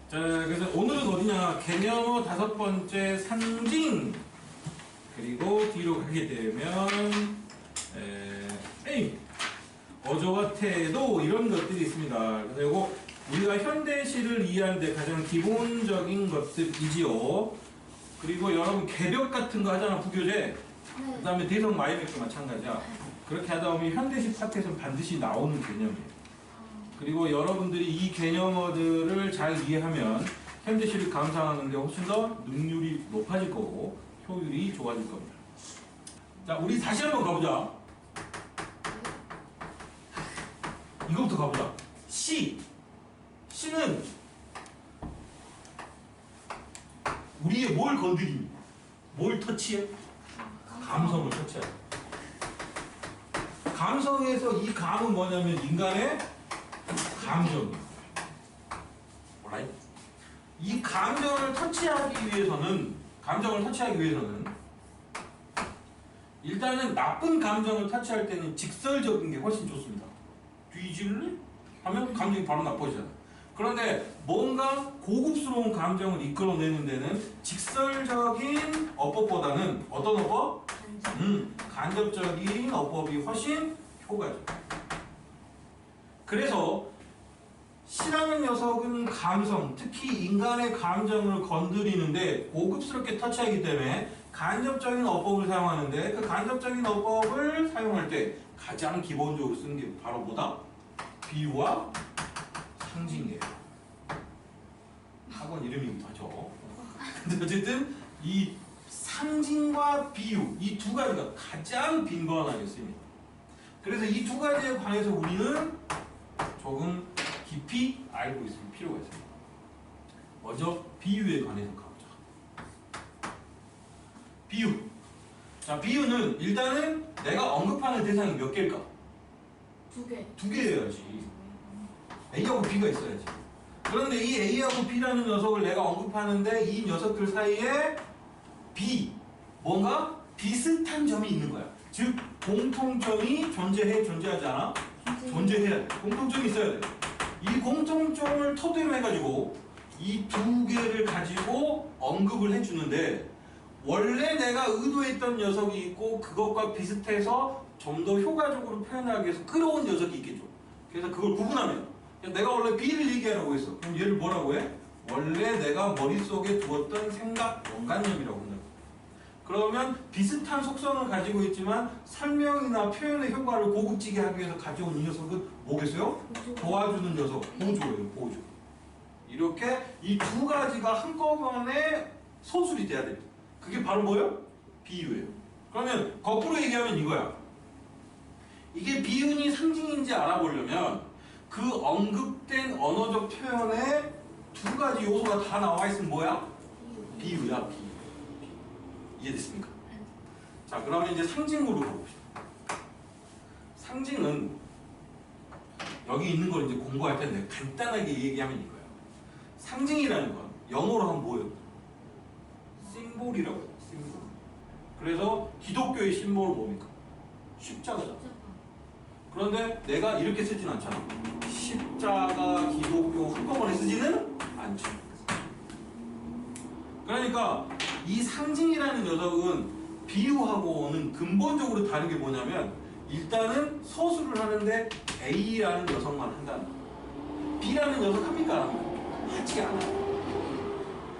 자, 그래서 오늘은 어디냐? 개념어 5번째 상징. 그리고 뒤로 가게 되면 어조와 태도 이런 것들이 있습니다. 그래서 이거 우리가 현대시를 이해하는데 가장 기본적인 것들이지요. 그리고 여러분 개벽 같은 거 하잖아, 부교재. 그 다음에 대성 마이백도 마찬가지야. 그렇게 하다 보면 현대시 파트에서는 반드시 나오는 개념이에요. 그리고 여러분들이 이 개념어들을 잘 이해하면 현대시를 감상하는 데 훨씬 더 능률이 높아질 거고 효율이 좋아질 겁니다. 자, 우리 다시 한번 가보자. 이거부터 가보자. 시는 우리의 뭘 건드립니까? 뭘 터치해? 감성을 터치해. 감성에서 이 감은 뭐냐면 인간의 감정이에요. alright? 이 감정을 터치하기 위해서는 일단은 나쁜 감정을 터치할 때는 직설적인 게 훨씬 좋습니다. 뒤질래? 하면 감정이 바로 나빠지잖아. 그런데 뭔가 고급스러운 감정을 이끌어내는 데는 직설적인 어법보다는 어떤 어법? 간접적인 어법이 훨씬 효과적이에요. 그래서 시라는 녀석은 감성, 특히 인간의 감정을 건드리는데 고급스럽게 터치하기 때문에 간접적인 어법을 사용하는데 그 간접적인 어법을 사용할 때 가장 기본적으로 쓰는 게 바로 뭐다? 비유와 상징이에요. 학원 이름이기도 하죠. 근데 어쨌든 이 상징과 비유, 이 두 가지가 가장 빈번하게 씁니다. 그래서 이 두 가지에 관해서 우리는 조금 깊이 알고 있을 필요가 있습니다. 먼저 비유에 관해서 가보자. 비유. 자, 비유는 일단은 내가 언급하는 대상이 몇 개일까? 두 개여야지. A하고 B가 있어야지. 그런데 이 A하고 B라는 녀석을 내가 언급하는데 이 녀석들 사이에 뭔가 비슷한 점이 있는 거야. 즉 공통점이 존재하지 않아? 존재해야 돼. 공통점이 있어야 돼. 이 공통점을 토대로 해가지고 이 두 개를 가지고 언급을 해주는데 원래 내가 의도했던 녀석이 있고 그것과 비슷해서 좀 더 효과적으로 표현하기 위해서 끌어온 녀석이 있겠죠. 그래서 그걸 구분하면 내가 원래 B를 얘기하라고 했어. 그럼 얘를 뭐라고 해? 원래 내가 머릿속에 두었던 생각, 원관념이라고 한다. 그러면 비슷한 속성을 가지고 있지만 설명이나 표현의 효과를 고급지게 하기 위해서 가져온 이 녀석은 뭐겠어요? 도와주는 녀석, 보조예요, 보조. 이렇게 이 두 가지가 한꺼번에 소술이 돼야 됩니다. 그게 바로 뭐예요? 비유예요. 그러면 거꾸로 얘기하면 이거야. 이게 비유인지 상징인지 알아보려면 그 언급된 언어적 표현에 두 가지 요소가 다 나와 있으면 뭐야? 비유야, 비유. 이해됐습니까? 자, 그러면 이제 상징으로 가봅시다. 상징은 여기 있는 걸 이제 공부할 때 내가 간단하게 얘기하면 이거야. 상징이라는 건 영어로 하면 뭐예요? 심볼이라고 해요. 심볼. 그래서 기독교의 심볼은 뭡니까? 십자가잖아. 그런데 내가 이렇게 쓰진 않잖아. 십자가, 기독교 한꺼번에 쓰지는 않죠. 그러니까 이 상징이라는 녀석은 비유하고는 근본적으로 다른 게 뭐냐면 일단은 서술을 하는데 A라는 녀석만 한다는 거예요. B라는 녀석 합니까? 안 합니까? 하지 않아요.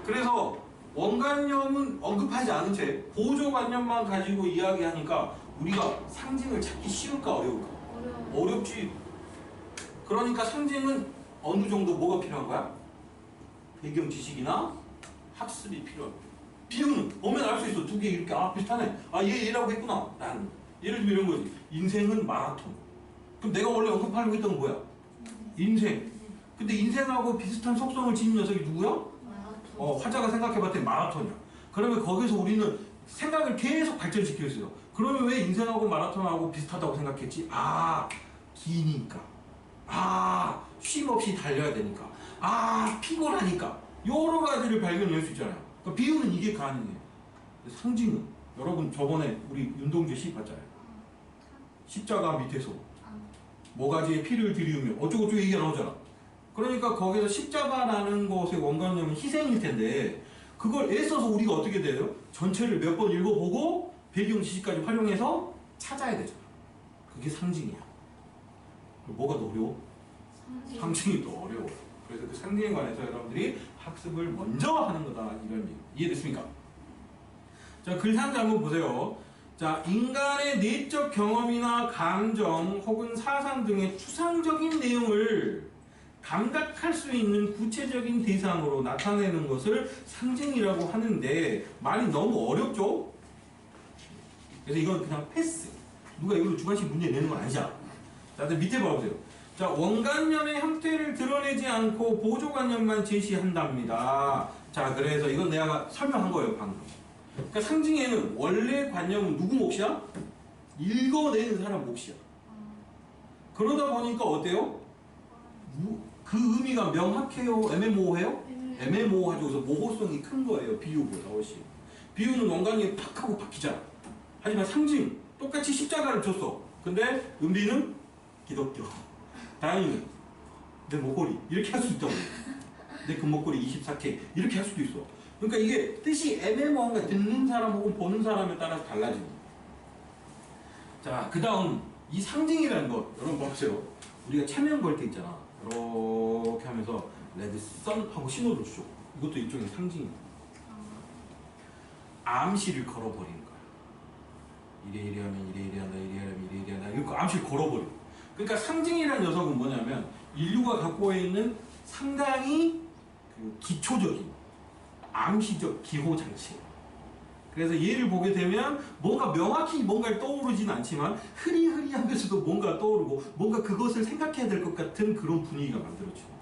그래서 원관념은 언급하지 않은 채 보조관념만 가지고 이야기하니까 우리가 상징을 찾기 쉬울까 어려울까? 어렵지. 그러니까 상징은 어느 정도 뭐가 필요한 거야? 배경 지식이나 학습이 필요한 거야. 비유는 보면 알 수 있어. 두 개 이렇게 비슷하네. 얘라고 했구나. 라는. 예를 들면 이런 거지. 인생은 마라톤. 그럼 내가 원래 언급하려고 했던 건 뭐야? 인생. 근데 인생하고 비슷한 속성을 지닌 녀석이 누구야? 화자가 생각해봤더니 마라톤이야. 그러면 거기서 우리는 생각을 계속 발전시켰어요. 그러면 왜 인생하고 마라톤하고 비슷하다고 생각했지? 기니까. 쉼 없이 달려야 되니까. 피곤하니까. 여러 가지를 발견할 수 있잖아요. 그러니까 비유는 이게 가능해요. 상징은 여러분 저번에 우리 윤동주 시 봤잖아요. 십자가 밑에서 모가지에 피를 들이우며 어쩌고저쩌고 얘기가 나오잖아. 그러니까 거기서 십자가라는 것의 원관념은 희생일 텐데 그걸 애써서 우리가 어떻게 돼요? 전체를 몇 번 읽어보고 배경 지식까지 활용해서 찾아야 되잖아. 그게 상징이야. 뭐가 더 어려워? 상징이 더 어려워. 그래서 그 상징에 관해서 여러분들이 학습을 먼저 하는 거다. 이런 얘기. 이해됐습니까? 자, 글 상자 한번 보세요. 자, 인간의 내적 경험이나 감정 혹은 사상 등의 추상적인 내용을 감각할 수 있는 구체적인 대상으로 나타내는 것을 상징이라고 하는데 말이 너무 어렵죠? 그래서 이건 그냥 패스. 누가 이걸로 주관식 문제 내는 건 아니잖아. 자, 밑에 봐보세요. 자, 원관념의 형태를 드러내지 않고 보조관념만 제시한답니다. 자, 그래서 이건 내가 설명한 거예요, 방금. 그러니까 상징에는 원래 관념은 누구 몫이야? 읽어내는 사람 몫이야. 그러다 보니까 어때요? 그 의미가 명확해요? 애매모호해요? 애매모호하죠. 그래서 모호성이 큰 거예요. 비유보다 훨씬. 비유는 원관념이 팍 하고 바뀌잖아. 하지만 상징, 똑같이 십자가를 줬어. 근데 은비는 기독교. 다행히는 내 목걸이. 이렇게 할 수 있다고. 내 금목걸이 24K. 이렇게 할 수도 있어. 그러니까 이게 뜻이 애매모호한 거 듣는 사람 혹은 보는 사람에 따라서 달라집니다. 자, 그 다음 이 상징이라는 것 여러분 보세요. 우리가 체면 걸 때 있잖아. 이렇게 하면서 레드 선 하고 신호를 주죠. 이것도 일종의 상징입니다. 암시를 걸어버리는 거야. 이래 하면 이래 한다, 이래 하면 이래 한다. 이렇게 암시를 걸어버려. 그러니까 상징이라는 녀석은 뭐냐면 인류가 갖고 있는 상당히 그 기초적인 암시적 기호 장치예요. 그래서 얘를 보게 되면 뭔가 명확히 뭔가를 떠오르진 않지만 흐리흐리하면서도 뭔가 떠오르고 뭔가 그것을 생각해야 될 것 같은 그런 분위기가 만들어지는 거예요.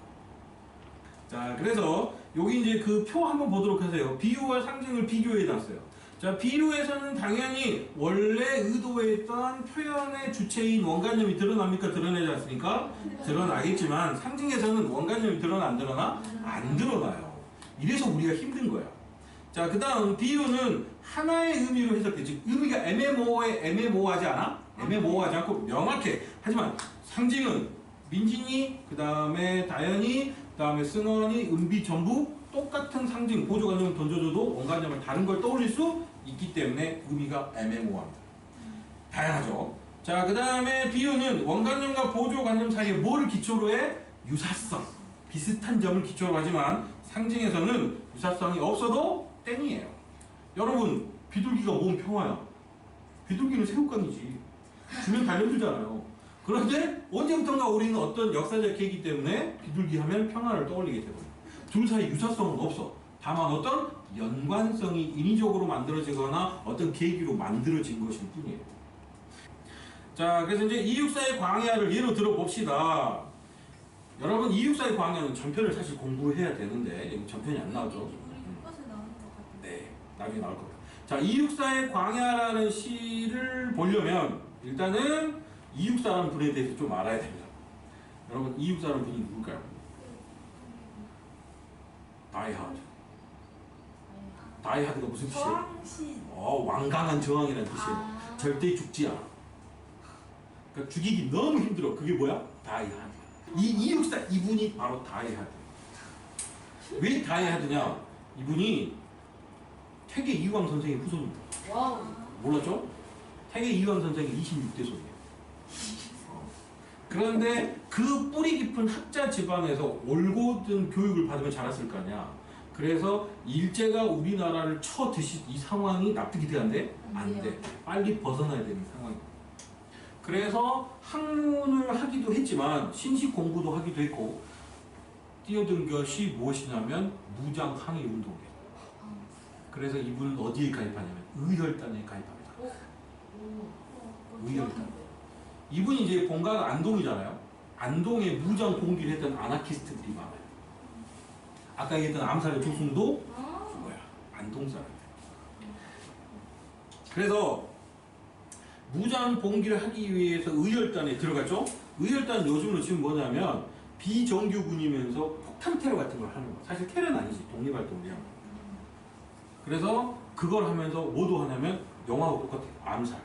자, 그래서 여기 이제 그 표 한번 보도록 하세요. 비유와 상징을 비교해 놨어요. 자, 비유에서는 당연히 원래 의도했던 표현의 주체인 원관념이 드러납니까? 드러내지 않습니까? 드러나겠지만 상징에서는 원관념이 드러나 안 드러나? 안 드러나요. 이래서 우리가 힘든 거야. 자, 그 다음 비유는 하나의 의미로 해석되지. 의미가 애매모호하지 않아? 애매모호하지 않고 명확해. 하지만 상징은 민진이, 그 다음에 다현이, 그 다음에 승원이, 은비 전부 똑같은 상징, 보조관념을 던져줘도 원관념을 다른 걸 떠올릴 수 있기 때문에 의미가 애매모호합니다. 다양하죠. 자, 그 다음에 비유는 원관념과 보조관념 사이에 뭐를 기초로 해? 유사성. 비슷한 점을 기초로 하지만 상징에서는 유사성이 없어도 땡이에요. 여러분, 비둘기가 뭔 평화야? 비둘기는 새우깡이지. 주면 달려주잖아요. 그런데 언제부턴가 우리는 어떤 역사적 계기 때문에 비둘기 하면 평화를 떠올리게 되거든요. 둘 사이 유사성은 없어. 다만 어떤 연관성이 인위적으로 만들어지거나 어떤 계기로 만들어진 것일 뿐이에요. 자, 그래서 이제 264의 광야를 예로 들어봅시다. 여러분, 264의 광야는 전편을 사실 공부해야 되는데 여기 전편이 안 나오죠. 네, 나중에 나올 겁니다. 자, 264의 광야라는 시를 보려면 일단은 264라는 분에 대해서 좀 알아야 됩니다. 여러분, 264라는 분이 누굴까요? 다이하드. 다이하드가 무슨 뜻이에요? 완강한 저항이라는 뜻이에요. 절대 죽지 않아. 그러니까 죽이기 너무 힘들어. 그게 뭐야? 다이하드. 이 264 이분이 바로 다이하드. 왜 다이하드냐? 이분이 태계 이황 선생의 후손입니다. 와우. 몰랐죠? 태계 이황 선생이 26대 손이에요. 그런데 그 뿌리 깊은 학자 집안에서 올곧은 교육을 받으면 자랐을 거 아니야. 그래서 일제가 우리나라를 쳐드시 이 상황이 납득이 돼 안 돼? 안 돼. 빨리 벗어나야 되는 상황이야. 그래서 학문을 하기도 했지만 신식 공부도 하기도 했고 뛰어든 것이 무엇이냐면 무장 항의 운동이에요. 그래서 이분은 어디에 가입하냐면 의혈단에 가입합니다. 의혈단. 이분이 이제 본가가 안동이잖아요. 안동에 무장 봉기를 했던 아나키스트들이 많아요. 아까 얘기했던 암살의 조승도 그거야. 안동 사람. 그래서 무장 봉기를 하기 위해서 의혈단에 들어갔죠. 의혈단 요즘으로 지금 뭐냐면 비정규군이면서 폭탄 테러 같은 걸 하는 거. 사실 테러는 아니지. 독립활동이야. 그래서 그걸 하면서 뭐도 하냐면 영화하고 똑같아요. 암살.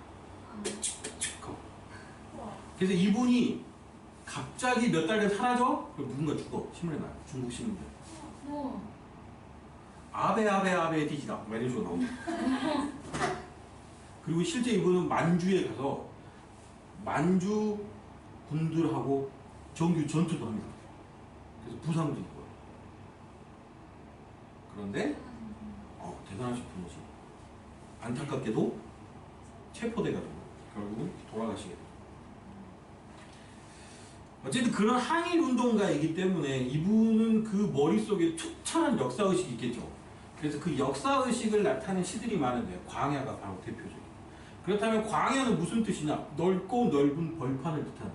그래서 이분이 갑자기 몇 달간 사라져? 그럼 누군가 죽어. 신문에 나요. 중국 신문들. 아베 뒤지다. 막 이런 식으로 나오죠. 그리고 실제 이분은 만주에 가서 만주 군들하고 정규 전투도 합니다. 그래서 부상도 있고요. 그런데 대단하신 분이지. 안타깝게도 체포돼가지고 결국은 돌아가시게 돼요. 어쨌든 그런 항일 운동가이기 때문에 이분은 그 머릿속에 투철한 역사의식이 있겠죠. 그래서 그 역사의식을 나타낸 시들이 많은데 광야가 바로 대표적이에요. 그렇다면 광야는 무슨 뜻이냐? 넓고 넓은 벌판을 뜻한다.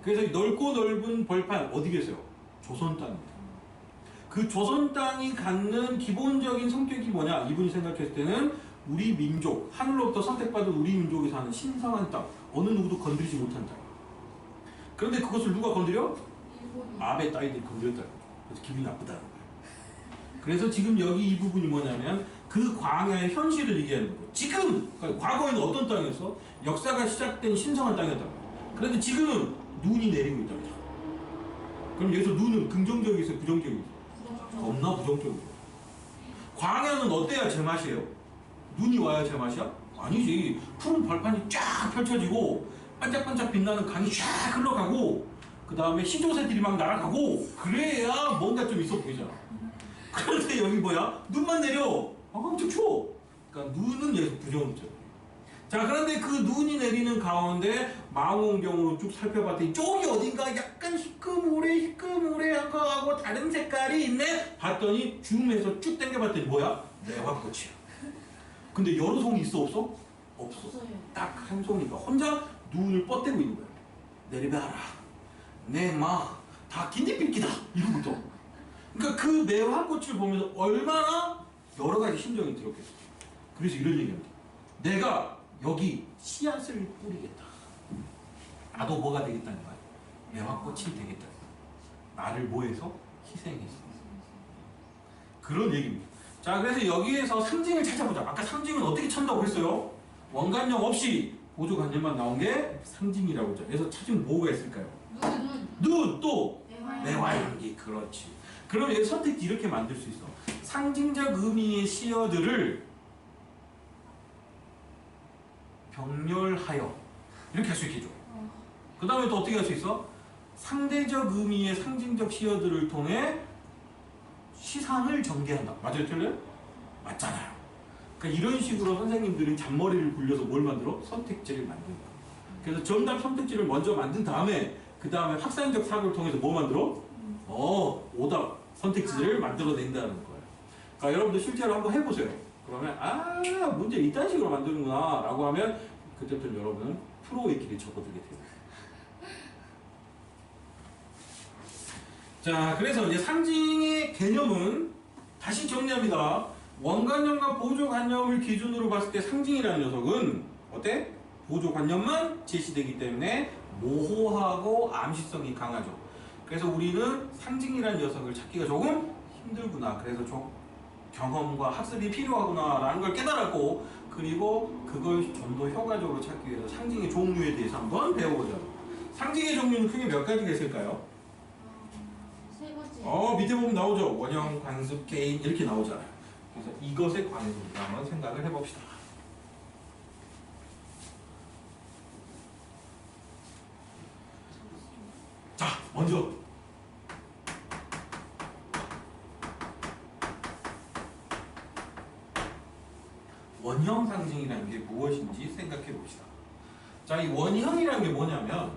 그래서 이 넓고 넓은 벌판 어디 계세요? 조선 땅입니다. 그 조선 땅이 갖는 기본적인 성격이 뭐냐? 이분이 생각했을 때는 우리 민족, 하늘로부터 선택받은 우리 민족이 사는 신성한 땅, 어느 누구도 건드리지 못한 땅. 그런데 그것을 누가 건드려? 아베 따위들이 건드렸다. 그래서 기분이 나쁘다는 거예요. 그래서 지금 여기 이 부분이 뭐냐면 그 광야의 현실을 얘기하는 거고, 지금 그러니까 과거에는 어떤 땅이었어? 역사가 시작된 신성한 땅이었다. 그런데 지금은 눈이 내리고 있다. 그럼 여기서 눈은 긍정적이겠어요? 부정적이겠어요? 겁나 부정적이에요. 광야는 어때야 제맛이에요? 눈이 와야 제맛이야? 아니지. 푸른 벌판이 쫙 펼쳐지고 반짝반짝 빛나는 강이 쫙 흘러가고 그 다음에 시조새들이 막 날아가고 그래야 뭔가 좀 있어 보이잖아. 그런데 여기 뭐야? 눈만 내려. 엄청 추워. 그러니까 눈은 여기서 부정적. 자, 그런데 그 눈이 내리는 가운데 망원경으로 쭉 살펴봤더니 저기 어딘가 약간 희끄무레한 거하고 다른 색깔이 있네? 봤더니 줌해서 쭉 당겨봤더니 뭐야? 매화꽃이야. 근데 여러 송이 있어 없어? 없어. 딱 한 송이가 혼자 눈을 뻗대고 있는 거야. 내려봐라. 내 마 다 긴디필기다. 이러고부터. 그러니까 그 매화꽃을 보면서 얼마나 여러 가지 심정이 들었겠어. 그래서 이런 얘기합니다. 내가 여기 씨앗을 뿌리겠다. 나도 뭐가 되겠다는 거야? 매화꽃이 되겠다. 나를 뭐해서? 희생해서. 그런 얘기입니다. 자, 그래서 여기에서 상징을 찾아보자. 아까 상징은 어떻게 찾는다고 했어요? 원관념 없이 보조관념만 나온 게 상징이라고 했죠. 그래서 찾으면 뭐가 있을까요? 눈, 또 매화향기. 그렇지. 그럼 여기 선택지 이렇게 만들 수 있어. 상징적 의미의 시어들을 병렬하여 이렇게 할 수 있겠죠. 그 다음에 또 어떻게 할 수 있어? 상대적 의미의 상징적 시어들을 통해 시상을 전개한다. 맞아요? 틀려요? 맞잖아요. 그러니까 이런 식으로 선생님들이 잔머리를 굴려서 뭘 만들어? 선택지를 만든다. 그래서 정답 선택지를 먼저 만든 다음에 그 다음에 확산적 사고를 통해서 뭐 만들어? 오답 선택지를 만들어낸다는 거예요. 그러니까 여러분들 실제로 한번 해보세요. 그러면 문제 이딴 식으로 만드는구나 라고 하면 그때부터 여러분은 프로의 길에 접어들게 돼요. 자, 그래서 이제 상징의 개념은 다시 정리합니다. 원관념과 보조관념을 기준으로 봤을 때 상징이라는 녀석은 어때? 보조관념만 제시되기 때문에 모호하고 암시성이 강하죠. 그래서 우리는 상징이라는 녀석을 찾기가 조금 힘들구나. 그래서 좀 경험과 학습이 필요하구나 라는 걸 깨달았고, 그리고 그걸 좀 더 효과적으로 찾기 위해서 상징의 종류에 대해서 한번 배워보자. 상징의 종류는 크게 몇 가지가 있을까요? 세 가지. 밑에 보면 나오죠. 원형, 관습, 개인 이렇게 나오잖아요. 그래서 이것에 관해서 우리가 한번 생각을 해봅시다. 자, 먼저 원형 상징이라는 게 무엇인지 생각해 봅시다. 자, 이 원형이라는 게 뭐냐면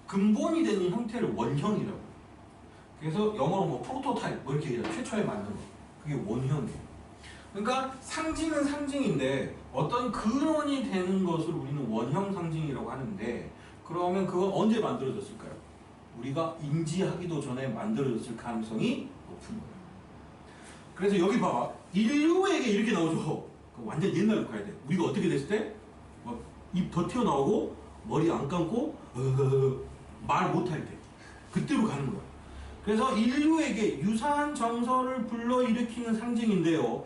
근본이 되는 형태를 원형이라고 해요. 그래서 영어로 뭐 프로토타입 뭐 이렇게 얘기해요. 최초에 만든 거. 그게 원형이에요. 그러니까 상징은 상징인데 어떤 근원이 되는 것을 우리는 원형 상징이라고 하는데, 그러면 그건 언제 만들어졌을까요? 우리가 인지하기도 전에 만들어졌을 가능성이 높은 거예요. 그래서 여기 봐봐. 인류에게 이렇게 나오죠. 완전 옛날로 가야 돼. 우리가 어떻게 됐을 때? 입 더 튀어나오고 머리 안 감고 말 못할 때. 그때로 가는 거야. 그래서 인류에게 유사한 정서를 불러일으키는 상징인데요.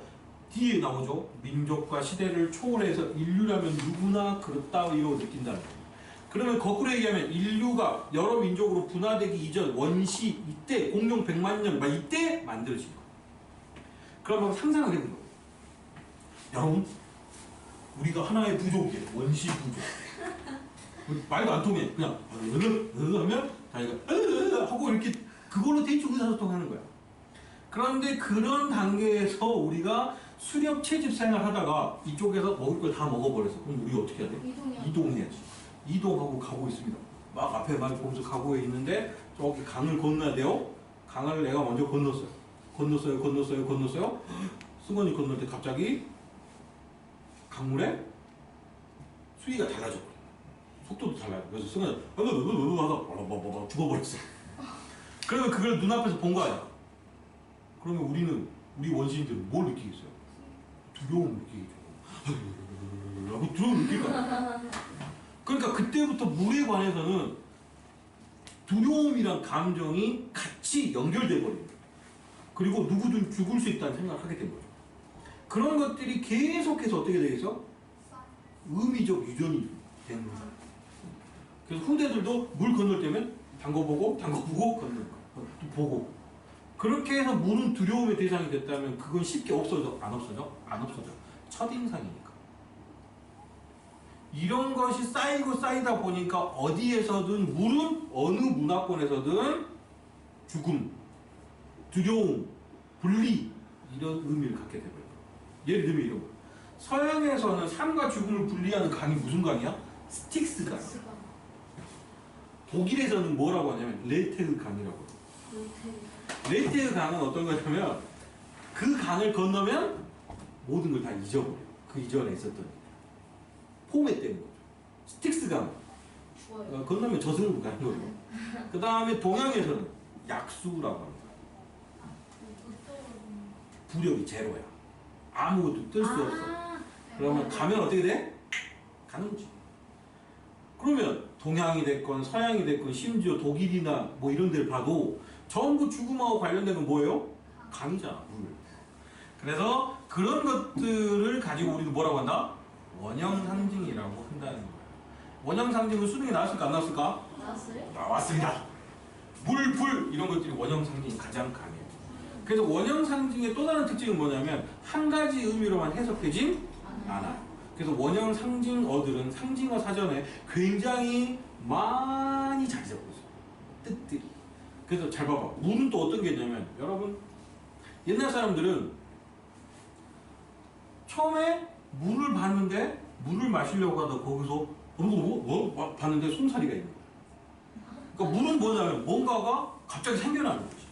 뒤에 나오죠. 민족과 시대를 초월해서 인류라면 누구나 그렇다고 느낀다는 거예요. 그러면 거꾸로 얘기하면 인류가 여러 민족으로 분화되기 이전 원시 이때 공룡 100만 년 막 이때 만들어진 거예요. 그러면 상상을 해보죠. 여러분 우리가 하나의 부족이에요. 원시 부족. 말도 안 통해. 그냥 하면 자기가 하고 이렇게 그걸로 대충 의사소통하는 거야. 그런데 그런 단계에서 우리가 수렵 채집 생활 하다가 이쪽에서 먹을 걸 다 먹어버려서 그럼 우리 어떻게 해야 돼? 이동해야지. 이동하고 가고 있습니다. 막 앞에 막 보면서 가고 있는데 저기 강을 건너야 돼요. 강을 내가 먼저 건넜어요. 건넜어요. 승원이 건널 때 갑자기 강물에 수위가 달라져. 속도도 달라요. 그래서 승원이 하다 죽어버렸어. 그러면 그걸 눈앞에서 본 거 아니야. 그러면 우리 원시인들은 뭘 느끼겠어요? 두려움을 느끼겠죠. 라고 두려움을 느낄 거야. 그러니까 그때부터 물에 관해서는 두려움이란 감정이 같이 연결돼 버려요. 그리고 누구든 죽을 수 있다는 생각을 하게 된 거죠. 그런 것들이 계속해서 어떻게 되겠어? 의미적 유전이 되는 거죠. 그래서 후대들도 물 건널 때면 담궈보고 건너는 거야. 또 보고. 그렇게 해서 물은 두려움의 대상이 됐다면 그건 쉽게 없어져? 안 없어져? 안 없어져. 첫인상이니까. 이런 것이 쌓이고 쌓이다 보니까 어디에서든 물은 어느 문화권에서든 죽음, 두려움, 분리 이런 의미를 갖게 되고요. 예를 들면 이런 거. 서양에서는 삶과 죽음을 분리하는 강이 무슨 강이야? 스틱스 강. 독일에서는 뭐라고 하냐면 레테르 강이라고 해요. 레테르 강은 어떤 거냐면 그 강을 건너면 모든 걸 다 잊어버려요. 그 이전에 있었던 일. 포맷되는 거죠. 스틱스 강. 건너면 저승으로 가는 거죠. 그 다음에 동양에서는 약수라고 합니다. 부력이 제로야. 아무것도 뜰 수 없어. 그러면 가면 어떻게 돼? 가는 거지. 그러면 동양이 됐건 서양이 됐건 심지어 독일이나 뭐 이런 데를 봐도 전부 죽음하고 관련된 건 뭐예요? 강이잖아, 물. 그래서 그런 것들을 가지고 우리도 뭐라고 한다? 원형 상징이라고 한다는 거예요. 원형 상징은 수능에 나왔을까 안 나왔을까? 나왔어요? 나왔습니다. 물, 불 이런 것들이 원형 상징이 가장 강해요. 그래서 원형 상징의 또 다른 특징은 뭐냐면 한 가지 의미로만 해석되진 않아요. 그래서 원형 상징어들은 상징어 사전에 굉장히 많이 자리 잡고 있어요. 뜻들이. 그래서 잘 봐봐. 물은 또 어떤 게 있냐면 여러분 옛날 사람들은 처음에 물을 봤는데 물을 마시려고 하다 거기서 봤는데 솜사리가 있는 거야. 그러니까 물은 뭐냐면 뭔가가 갑자기 생겨나는 거지.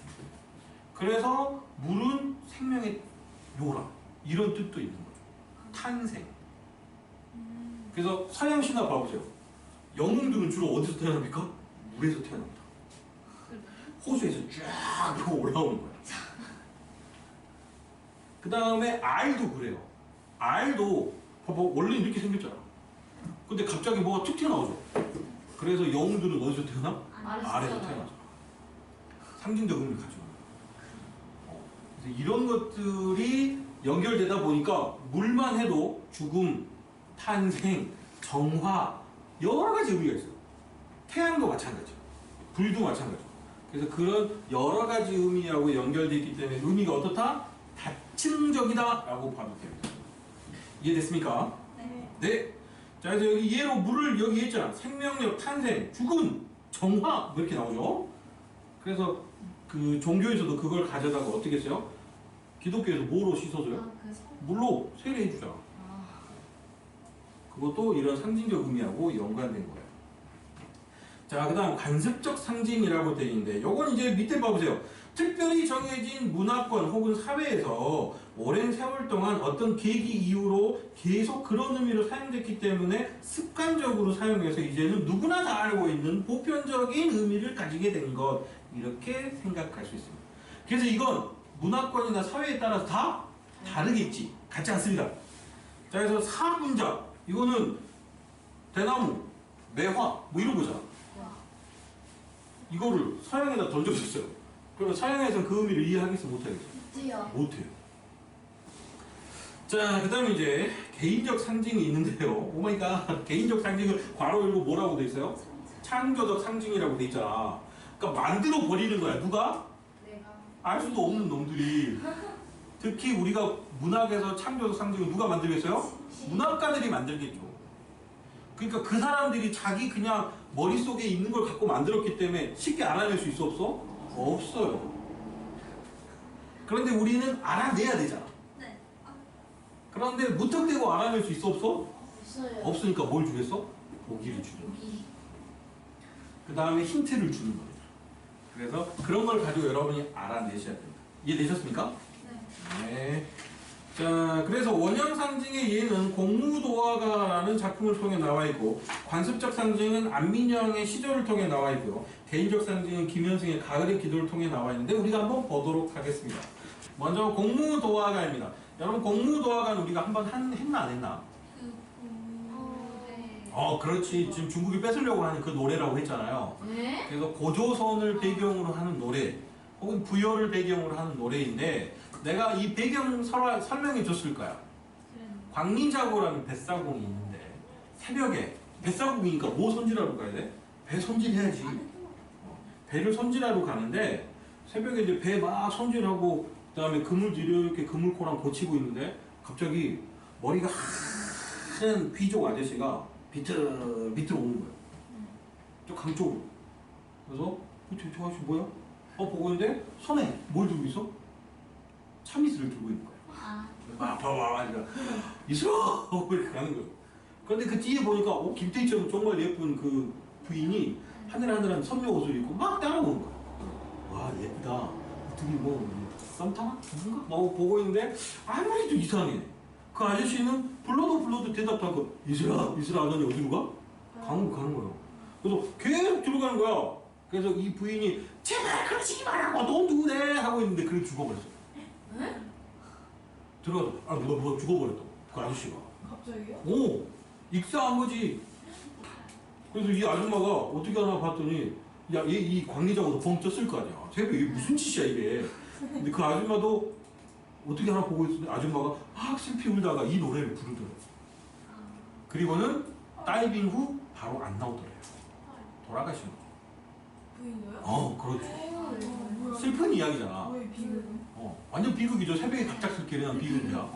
그래서 물은 생명의 요라 이런 뜻도 있는 거죠. 탄생. 그래서 서양 신화 봐보세요. 영웅들은 주로 어디서 태어납니까? 물에서 태어납니다. 호수에서 쫙 이렇게 올라오는 거야. 그 다음에 알도 그래요. 알도 봐봐 원래 이렇게 생겼잖아. 근데 갑자기 뭐가 툭 튀어나오죠. 그래서 영웅들은 어디서 태어나? 알에서 태어나죠. 상징적 의미를 가지고. 그래서 이런 것들이 연결되다 보니까 물만 해도 죽음, 탄생, 정화 여러 가지 의미가 있어요. 태양도 마찬가지죠. 불도 마찬가지죠. 그래서 그런 여러 가지 의미하고 연결되어 있기 때문에 의미가 어떻다? 다층적이다라고 봐도 됩니다. 이해됐습니까? 네. 네. 자, 그래서 여기 예로 물을 여기 했잖아. 생명력, 탄생, 죽음, 정화 뭐 이렇게 나오죠. 그래서 그 종교에서도 그걸 가져다가 어떻게 했어요? 기독교에서 뭐로 씻어줘요? 물로 세례해주잖아. 그것도 이런 상징적 의미하고 연관된 거예요. 자, 그 다음 관습적 상징이라고 되어 있는데 요건 이제 밑에 봐보세요. 특별히 정해진 문화권 혹은 사회에서 오랜 세월 동안 어떤 계기 이후로 계속 그런 의미로 사용됐기 때문에 습관적으로 사용해서 이제는 누구나 다 알고 있는 보편적인 의미를 가지게 된 것 이렇게 생각할 수 있습니다. 그래서 이건 문화권이나 사회에 따라서 다 다르겠지. 같지 않습니다. 자, 그래서 사분자 이거는 대나무, 매화 뭐 이런 거잖아. 이거를 서양에다 던져줬어요. 그러면 서양에서는 그 의미를 이해하겠어 못하겠어? 못해요. 못해요. 자, 그 다음에 이제 개인적 상징이 있는데요. 오마이갓. 개인적 상징을 괄호 열고 뭐라고 돼 있어요? 창조적 상징이라고 돼 있잖아. 그러니까 만들어 버리는 거야. 누가? 내가. 알 수도 없는 놈들이. 특히 우리가 문학에서 창조적 상징을 누가 만들겠어요? 문학가들이 만들겠죠. 그러니까 그 사람들이 자기 그냥 머릿속에 있는 걸 갖고 만들었기 때문에 쉽게 알아낼 수 있어 없어? 없어요. 그런데 우리는 알아내야 되잖아. 네. 그런데 무턱대고 알아낼 수 있어 없어? 없어요. 없으니까 뭘 주겠어? 보기를 주는 거야. 여기. 그 다음에 힌트를 주는 겁니다. 그래서 그런 걸 가지고 여러분이 알아내셔야 됩니다. 이해되셨습니까? 네. 네. 자, 그래서 원형 상징의 예는 공무도화가라는 작품을 통해 나와 있고, 관습적 상징은 안민영의 시조를 통해 나와 있고요. 개인적 상징은 김현승의 가을의 기도를 통해 나와 있는데 우리가 한번 보도록 하겠습니다. 먼저 공무도화가입니다. 여러분 공무도화가는 우리가 한번 했나 안 했나? 네. 그렇지. 지금 중국이 뺏으려고 하는 그 노래라고 했잖아요. 네? 그래서 고조선을 배경으로 하는 노래, 혹은 부여를 배경으로 하는 노래인데 내가 이 배경 설명해 줬을 거야. 광리자고라는 뱃사공이 있는데 새벽에 뱃사공이니까 뭐 손질하러 가야 돼? 배 손질해야지. 배를 손질하러 가는데 새벽에 이제 배 막 손질하고 그다음에 그물 이렇게 그물코랑 고치고 있는데 갑자기 머리가 하얀 귀족 아저씨가 비틀비틀 오는 거야. 저 강 쪽으로. 그래서 저 아저씨 뭐야? 보고 있는데 손에 뭘 들고 있어? 참이슬을 들고 있는 거야. 막 봐봐, 이슬아! 이렇게 가는 거야. 그런데 그 뒤에 보니까 김태희처럼 정말 예쁜 그 부인이 하늘하늘한 선녀 옷을 입고 막 따라오는 거야. 와 예쁘다. 어떻게 뭐 썸 타나? 누군가? 막 보고 있는데 아무래도 이상해. 그 아저씨는 불러도 대답도 하고 이슬아 너네 어디로 가? 강으로 가는 거야. 그래서 계속 들어가는 거야. 그래서 이 부인이 제발 그러지 말라고 넌 누구래 하고 있는데 그래 죽어버렸어. 네? 들어가서 누가 죽어버렸다고 그 아저씨가. 갑자기요? 오 익사한 거지. 그래서 이 아줌마가 어떻게 하나 봤더니 야 얘 이 관계자고도 뻥 쪘을 거 아니야. 새벽에 이게 무슨 짓이야 이게. 근데 그 아줌마도 어떻게 하나 보고 있었는데 아줌마가 막 슬피 울다가 이 노래를 부르더래. 그리고는 다이빙 후 바로 안 나오더래요. 돌아가신 거. 부인도요? 그렇죠. 슬픈 이야기잖아. 왜 비극은? 완전 비극이죠. 새벽에 갑작스럽게 일어난 비극이야.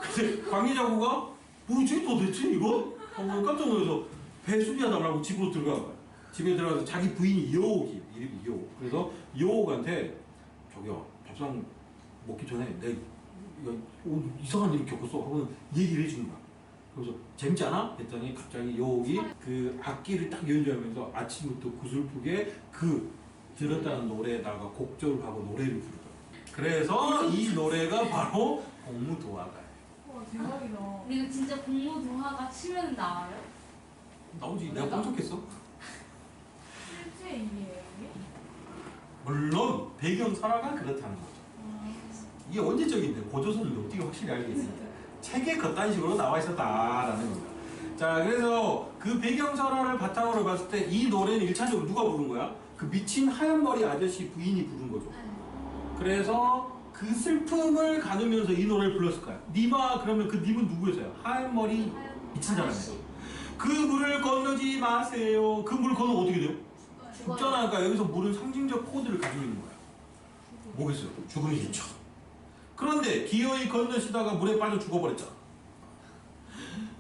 근데 광희자구가 뭐지 도대체 이거? 깜짝 놀라서 배 수리하다고 집으로 들어간 거야. 집에 들어가서 자기 부인이 이호옥이 이름이 이호옥. 그래서 이호옥한테 저기요 밥상 먹기 전에 내가 오늘 이상한 일을 겪었어 하고는 얘기를 해주는 거야. 그래서 재밌지 않아? 했더니 갑자기 이호옥이 그 악기를 딱 연주하면서 아침부터 구슬프게 그 들었다는 노래에다가 곡조를 하고 노래를 부르더라고요. 그래서 이 노래가 바로 공무도화가예요. 와 대박이다. 우리가 진짜 공무도화가 치면 나와요? 나오지. 내가 깜짝했어. 실제 일이에요 이게? 물론 배경 설화가 그렇다는 거죠. 이게 언제적인데 고조선을 어떻게 확실히 알겠어요? 책에 그딴 식으로 나와 있었다라는 겁니다. 자, 그래서 그 배경 설화를 바탕으로 봤을 때 이 노래는 1차적으로 누가 부른 거야? 그 미친 하얀 머리 아저씨 부인이 부른 거죠. 그래서 그 슬픔을 가누면서 이 노래를 불렀을 거야. 니마 그러면 그 님은 누구였어요? 하얀 머리 미친 사람이에요. 그 물을 건너지 마세요. 그 물을 건너면 어떻게 돼요? 죽잖아. 그러니까 여기서 물은 상징적 코드를 가지고 있는 거야. 뭐겠어요? 죽음이겠죠. 그런데 기어이 건너시다가 물에 빠져 죽어버렸잖아.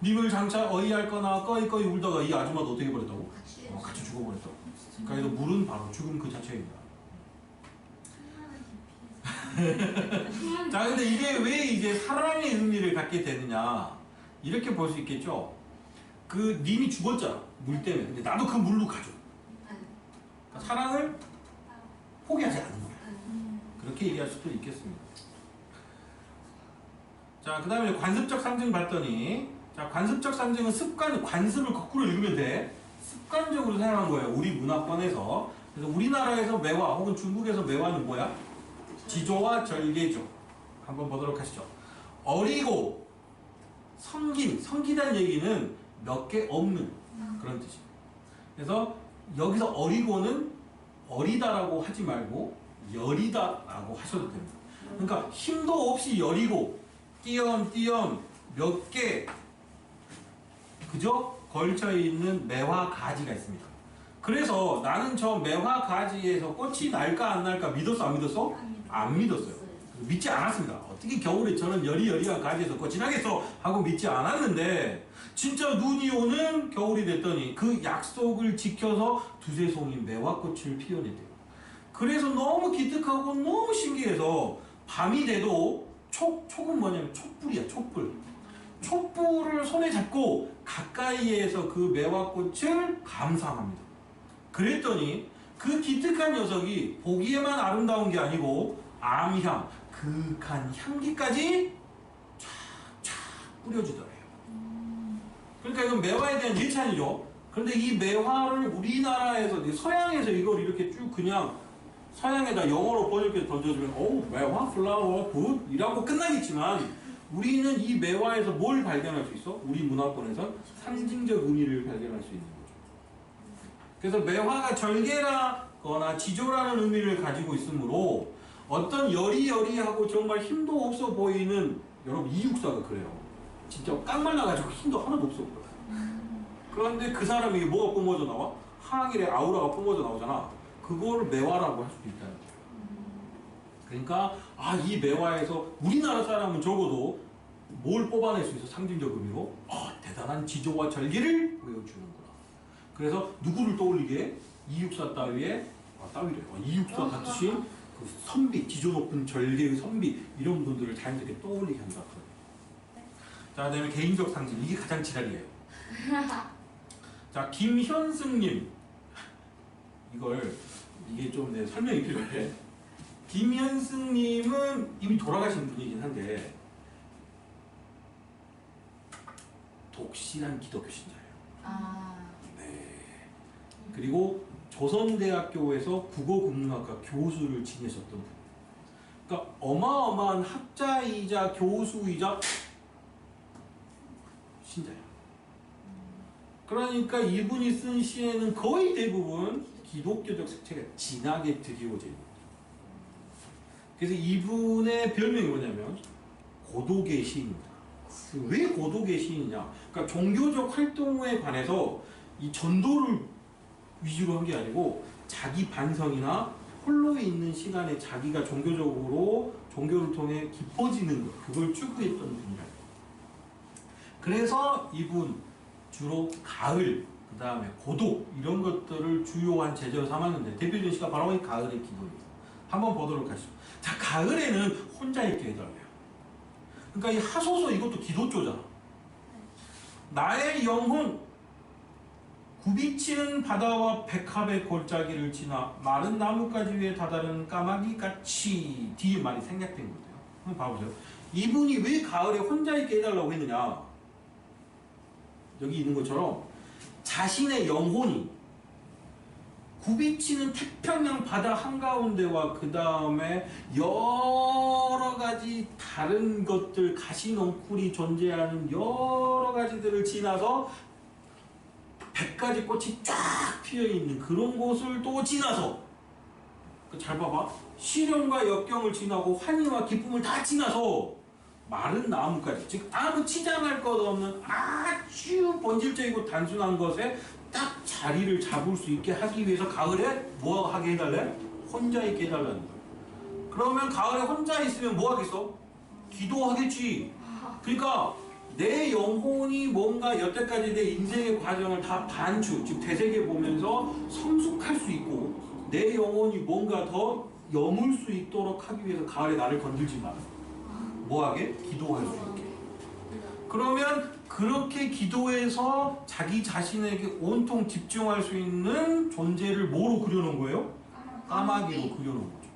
님을 장차 어이할거나 꺼이꺼이 울다가 이 아줌마도 어떻게 버렸다고? 같이 죽어버렸다고. 그러니까 물은 바로 죽음 그 자체입니다. 자, 근데 이게 왜 이제 사랑의 의미를 갖게 되느냐 이렇게 볼 수 있겠죠. 그 님이 죽었잖아 물 때문에. 근데 나도 그 물로 가죠. 그러니까 사랑을 포기하지 않는 거야. 그렇게 얘기할 수도 있겠습니다. 자, 그 다음에 관습적 상징 봤더니, 자, 관습적 상징은 관습을 거꾸로 읽으면 돼. 습관적으로 사용한 거예요. 우리 문화권에서. 그래서 우리나라에서 매화 혹은 중국에서 매화는 뭐야? 지조와 절개죠. 한번 보도록 하시죠. 어리고 섬기다는 얘기는 몇 개 없는 그런 뜻이에요. 그래서 여기서 어리고는 어리다라고 하지 말고 여리다라고 하셔도 됩니다. 그러니까 힘도 없이 여리고 띄엄띄엄 몇 개 그죠? 걸쳐 있는 매화 가지가 있습니다. 그래서 나는 저 매화 가지에서 꽃이 날까 안 날까 믿었어 안 믿었어? 안 믿었어요. 믿지 않았습니다. 어떻게 겨울에 저는 여리여리한 가지에서 꽃이 나겠어 하고 믿지 않았는데 진짜 눈이 오는 겨울이 됐더니 그 약속을 지켜서 두세 송이 매화꽃을 피워냈대요. 그래서 너무 기특하고 너무 신기해서 밤이 돼도 촉은 뭐냐면 촛불이야, 촛불. 촛불을 손에 잡고 가까이에서 그 매화꽃을 감상합니다. 그랬더니 그 기특한 녀석이 보기에만 아름다운 게 아니고 암향, 그윽한 향기까지 쫙쫙 뿌려주더래요. 그러니까 이건 매화에 대한 예찬이죠. 그런데 이 매화를 우리나라에서 서양에서 이걸 이렇게 쭉 그냥 서양에다 영어로 번역해서 던져주면 오 매화 플라워 굿 이라고 끝나겠지만 우리는 이 매화에서 뭘 발견할 수 있어? 우리 문화권에선 상징적 의미를 발견할 수 있는 거죠. 그래서 매화가 절개라거나 지조라는 의미를 가지고 있으므로 어떤 여리여리하고 정말 힘도 없어 보이는 여러분 이육사가 그래요. 진짜 깡말라가지고 힘도 하나도 없어 보여요. 그런데 그 사람이 뭐가 뿜어져 나와? 하늘의 아우라가 뿜어져 나오잖아. 그거를 매화라고 할 수도 있다는 거예요. 그러니까 이 매화에서 우리나라 사람은 적어도 뭘 뽑아낼 수 있어? 상징적 의미로 대단한 지조와 절개를 보여주는구나. 그래서 누구를 떠올리게? 이육사 따위에 따위래요. 이육사 같으신 그 선비, 지조 높은 절개의 선비 이런 분들을 자연스럽게 떠올리게 한다. 자, 그다음에 개인적 상징 이게 가장 지랄이에요. 자, 김현승님 이게 좀 설명이 필요해. 김현승님은 이미 돌아가신 분이긴 한데 독실한 기독교 신자예요. 네. 그리고 조선대학교에서 국어국문학과 교수를 지내셨던 분. 그러니까 어마어마한 학자이자 교수이자 신자예요. 그러니까 이분이 쓴 시에는 거의 대부분 기독교적 색채가 진하게 드리워져 있는 거죠. 그래서 이분의 별명이 뭐냐면 고독의 시인입니다. 왜 고독의 시인이냐? 그러니까 종교적 활동에 관해서 이 전도를 위주로 한 게 아니고 자기 반성이나 홀로 있는 시간에 자기가 종교를 통해 깊어지는 것, 그걸 추구했던 분이에요. 그래서 이분 주로 가을, 그 다음에 고독 이런 것들을 주요한 제재로 삼았는데 대표적인 시가 바로 이 가을의 기도입니다. 한번 보도록 하시죠. 자, 가을에는 혼자 있게 해달래요. 그러니까 이 하소서 이것도 기도조잖아. 나의 영혼 굽이치는 바다와 백합의 골짜기를 지나 마른 나뭇가지 위에 다다른 까마귀같이 뒤에 말이 생략된 거예요. 한번 봐보세요. 이분이 왜 가을에 혼자 있게 해달라고 했느냐? 여기 있는 것처럼 자신의 영혼이 굽이치는 태평양 바다 한가운데와 그 다음에 여러 가지 다른 것들 가시넝쿨이 존재하는 여러 가지들을 지나서 100가지 꽃이 쫙 피어있는 그런 곳을 또 지나서 잘 봐봐. 시련과 역경을 지나고 환희와 기쁨을 다 지나서 마른 나무까지, 즉 아무 치장할 것 없는 아주 본질적이고 단순한 것에 딱 자리를 잡을 수 있게 하기 위해서 가을에 뭐 하게 해달래? 혼자 있게 해달라는 거야. 그러면 가을에 혼자 있으면 뭐 하겠어? 기도하겠지. 그러니까 내 영혼이 뭔가 여태까지 내 인생의 과정을 다 반추, 즉 되새겨 보면서 성숙할 수 있고 내 영혼이 뭔가 더 여물 수 있도록 하기 위해서 가을에 나를 건들지 마. 뭐하게? 기도할 수 있게. 그러면 그렇게 기도해서 자기 자신에게 온통 집중할 수 있는 존재를 뭐로 그려놓은 거예요? 까마귀로 그려놓은 거죠.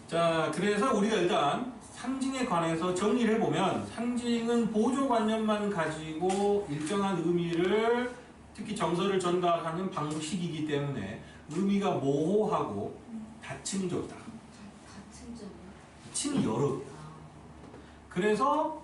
자, 그래서 우리가 일단 상징에 관해서 정리를 해보면 상징은 보조관념만 가지고 일정한 의미를 특히 정서를 전달하는 방식이기 때문에 의미가 모호하고 다층적이다. 층이 여러 개. 그래서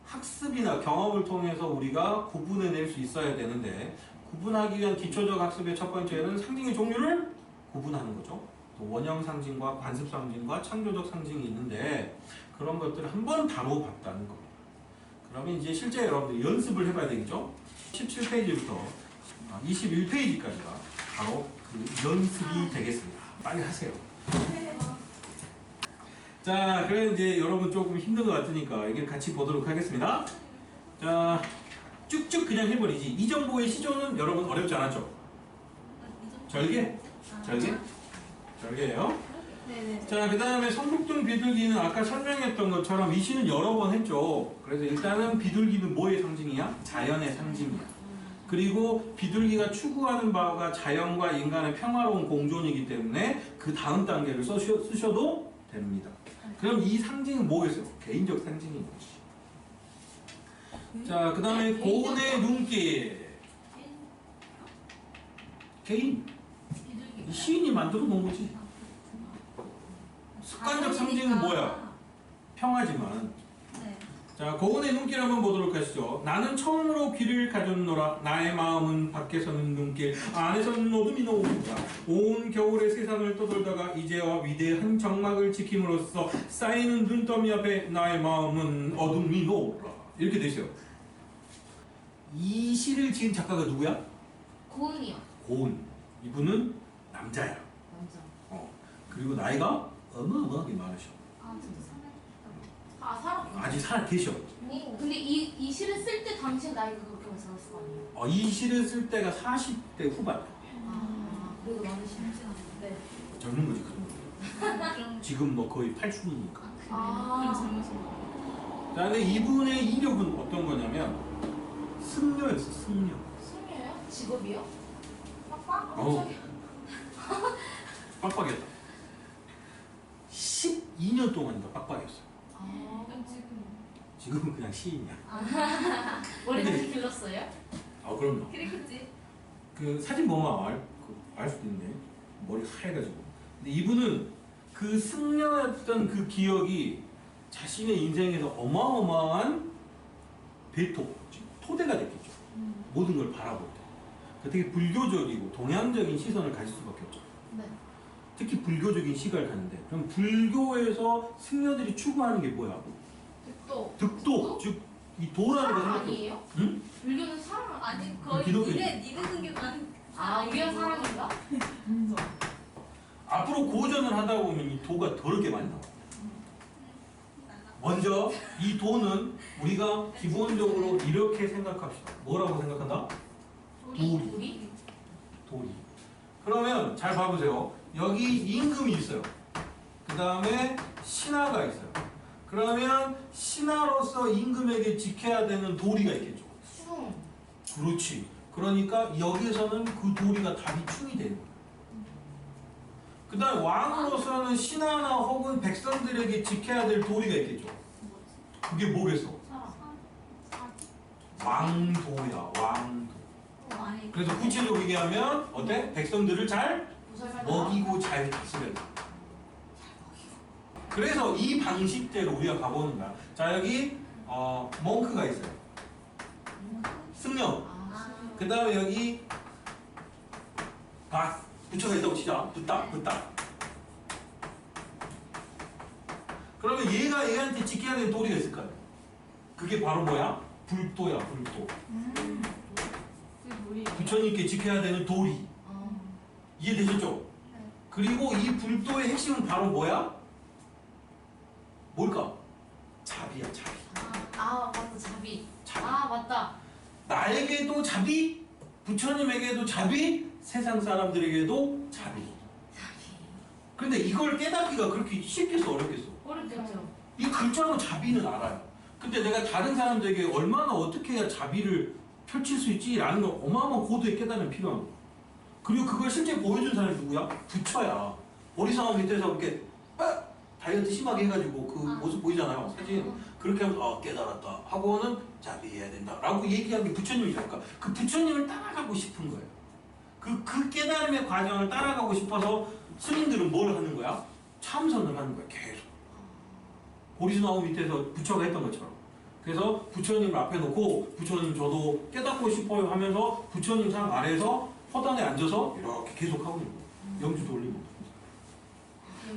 학습이나 경험을 통해서 우리가 구분해낼 수 있어야 되는데 구분하기 위한 기초적 학습의 첫 번째는 상징의 종류를 구분하는 거죠. 또 원형 상징과 관습 상징과 창조적 상징이 있는데 그런 것들을 한번 다뤄봤다는 겁니다. 그러면 이제 실제 여러분들 연습을 해봐야 되겠죠? 17페이지부터 21페이지까지가 바로 그 연습이 되겠습니다. 빨리 하세요. 자, 그래 이제 여러분 조금 힘든 것 같으니까 이게 같이 보도록 하겠습니다. 자, 쭉쭉 그냥 해버리지. 이정보의 시조는 여러분 어렵지 않았죠? 절개? 절개? 절개예요. 네네. 자, 그 다음에 성북동 비둘기는 아까 설명했던 것처럼 이 시는 여러 번 했죠. 그래서 일단은 비둘기는 뭐의 상징이야? 자연의 상징이야. 그리고 비둘기가 추구하는 바가 자연과 인간의 평화로운 공존이기 때문에 그 다음 단계를 쓰셔도 됩니다. 그럼 이 상징은 뭐겠어요? 개인적 상징인 것이. 자, 그 다음에 고운의 눈길. 개인. 이 시인이 만들어 놓은 거지. 습관적 상징은 뭐야? 평화지만. 네. 자, 고운의 눈길 한번 보도록 하시죠. 나는 처음으로 귀를 가졌노라. 나의 마음은 밖에서는 눈길, 안에서는 어둠이 나옵니다. 온 겨울의 세상을 떠돌다가 이제와 위대한 정막을 지킴으로써 쌓이는 눈더미 앞에 나의 마음은 어둠이 나오라. 이렇게 되죠. 이 시를 지은 작가가 누구야? 고은이요. 고운. 이분은 남자야. 남자. 그리고 나이가 어마어마하게 많으셔. 아 진짜 살아. 아직 살아 계셔. 근데 이 시를 쓸 때 당시에 나이가 그렇게 많이 살았을 거 아니에요? 이 시를 쓸 때가 40대 후반. 그래도 많으시지 네. 젊은 거지 그런 거. 지금 뭐 거의 80이니까. 자, 근데 이분의 이력은 어떤 거냐면 승려였어, 승려. 승려요? 직업이요? 어우. 빡빡했다. 12년 동안인가 빡빡했어. 지금은 그냥 시인이야. 머리 다시 길렀어요? 그럼요. 그랬겠지. 그 사진 보면 알 수도 있네. 머리 하얘가지고. 근데 이분은 그 승려였던 그 기억이 자신의 인생에서 어마어마한 토대가 됐겠죠. 모든 걸 바라볼 때. 그 되게 불교적이고 동양적인 시선을 가질 수밖에 없죠. 네. 특히 불교적인 시각을 가는데 그럼 불교에서 승려들이 추구하는 게 뭐야? 득도, 즉 이 도라는 거 생각해. 아니에요? 응? 불교는 사랑 아니 거의 니네 등교관. 우리가 사랑인가? 앞으로 고전을 하다 보면 이 도가 더럽게 많이 나와. 먼저 이 도는 우리가 기본적으로 이렇게 생각합시다. 뭐라고 생각한다? 우리? 도리. 그러면 잘 봐보세요. 여기 임금이 있어요. 그 다음에 신하가 있어요. 그러면 신하로서 임금에게 지켜야 되는 도리가 있겠죠. 충. 그렇지. 그러니까 여기서는 그 도리가 다비충이 되는 거예요. 그 다음에 왕으로서는 신하나 혹은 백성들에게 지켜야 될 도리가 있겠죠. 그게 뭐겠어? 왕도야, 왕도. 그래서 구체적으로 얘기하면 어때? 백성들을 잘 먹이고 잘 다스려야 돼. 그래서 이 방식대로 우리가 가보는 거야. 자, 여기 몽크가 있어요. 승려. 그 다음에 여기 부처가 있다고 치자. 붓다. 그러면 얘가 얘한테 지켜야 되는 도리가 있을 거야. 그게 바로 뭐야? 불도야, 불도. 부처님께 지켜야 되는 도리. 이해되셨죠? 그리고 이 불도의 핵심은 바로 뭐야? 뭘까? 자비야, 자비. 맞다, 자비. 자비. 맞다. 나에게도 자비, 부처님에게도 자비, 세상 사람들에게도 자비. 그런데 이걸 깨닫기가 그렇게 쉽겠어, 어렵겠어? 어렵겠죠. 이 글자로 자비는 알아요. 근데 내가 다른 사람들에게 얼마나 어떻게 해야 자비를 펼칠 수 있지라는 걸 어마어마한 고도의 깨달음이 필요한 거야. 그리고 그걸 실제 보여준 사람이 누구야? 부처야. 머리상어 밑에서 이렇게 다이어트 심하게 해가지고 그 모습 보이잖아요. 사진. 그렇게 하면서 깨달았다 하고는 자비해야 된다 라고 얘기한 게 부처님이니까 그 부처님을 따라가고 싶은 거예요. 그 깨달음의 과정을 따라가고 싶어서 스님들은 뭘 하는 거야? 참선을 하는 거야. 계속. 보리수나무 밑에서 부처가 했던 것처럼. 그래서 부처님을 앞에 놓고 부처님 저도 깨닫고 싶어요 하면서 부처님 상 아래에서 허단에 앉아서 이렇게 계속 하고 있는 거예요. 영주 돌리고.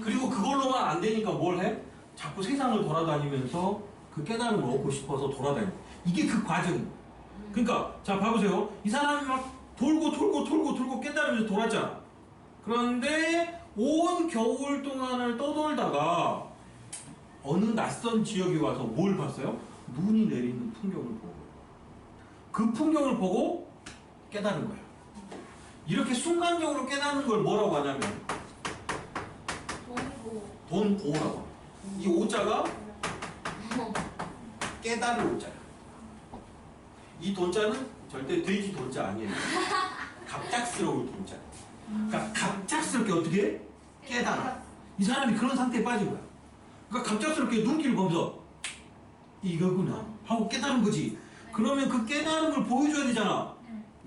그리고 그걸로만 안 되니까 뭘 해? 자꾸 세상을 돌아다니면서 그 깨달음을 얻고 싶어서 돌아다니. 이게 그 과정. 그러니까 자 봐보세요. 이 사람이 막 돌고 깨달으면서 돌았잖아. 그런데 온 겨울 동안을 떠돌다가 어느 낯선 지역에 와서 뭘 봤어요? 눈이 내리는 풍경을 보고 그 풍경을 보고 깨달은 거야. 이렇게 순간적으로 깨닫는 걸 뭐라고 하냐면 돈오라고. 이 오자가 깨달을 오자야. 이 돈자는 절대 돼지 돈자 아니에요. 갑작스러울 돈자. 그러니까 갑작스럽게 어떻게 해? 깨달아. 이 사람이 그런 상태에 빠진 거야. 그러니까 갑작스럽게 눈길을 보면서 이거구나 하고 깨달은 거지. 그러면 그 깨달음을 보여줘야 되잖아.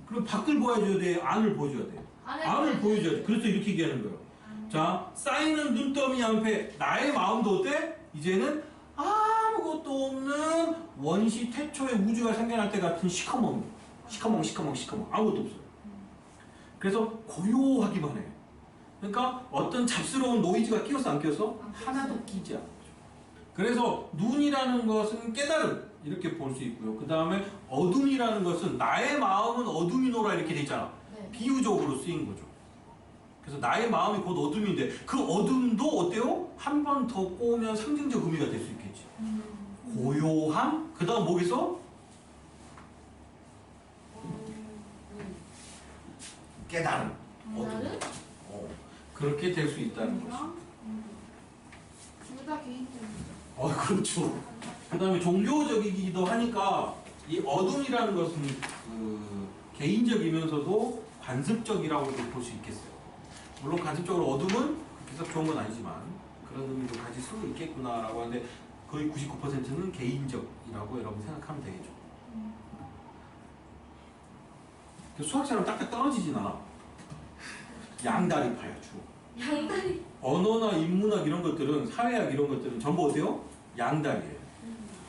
그럼 밖을 보여줘야 돼? 안을 보여줘야 돼? 안을 보여줘야 돼. 그래서 이렇게 얘기하는 거예요. 자, 쌓이는 눈더미 앞에 나의 마음도 어때? 이제는 아무것도 없는 원시 태초의 우주가 생겨날 때 같은 시커먼 아무것도 없어요. 그래서 고요하기만 해. 그러니까 어떤 잡스러운 노이즈가 끼었어 안 끼었어? 하나도 끼지 않아. 그래서 눈이라는 것은 깨달음 이렇게 볼 수 있고요. 그 다음에 어둠이라는 것은 나의 마음은 어둠이노라 이렇게 돼 있잖아. 네. 비유적으로 쓰인 거죠. 그래서 나의 마음이 곧 어둠인데 그 어둠도 어때요? 한 번 더 꼬우면 상징적 의미가 될 수 있겠지. 고요함? 그 다음 뭐겠어? 깨달음. 어둠. 그렇게 될 수 있다는 거죠. 둘다 개인적이죠. 그렇죠. 그 다음에 종교적이기도 하니까 이 어둠이라는 것은 그 개인적이면서도 관습적이라고도 볼 수 있겠어요. 물론 관습적으로 어둠은 그렇게 좋은 건 아니지만 그런 의미도 가질 수 있겠구나라고 하는데 거의 99%는 개인적이라고 여러분 생각하면 되겠죠. 수학처럼 딱딱 떨어지진 않아. 양다리 파야 주로. 양다리. 언어나 인문학 이런 것들은 사회학 이런 것들은 전부 어때요? 양다리예요.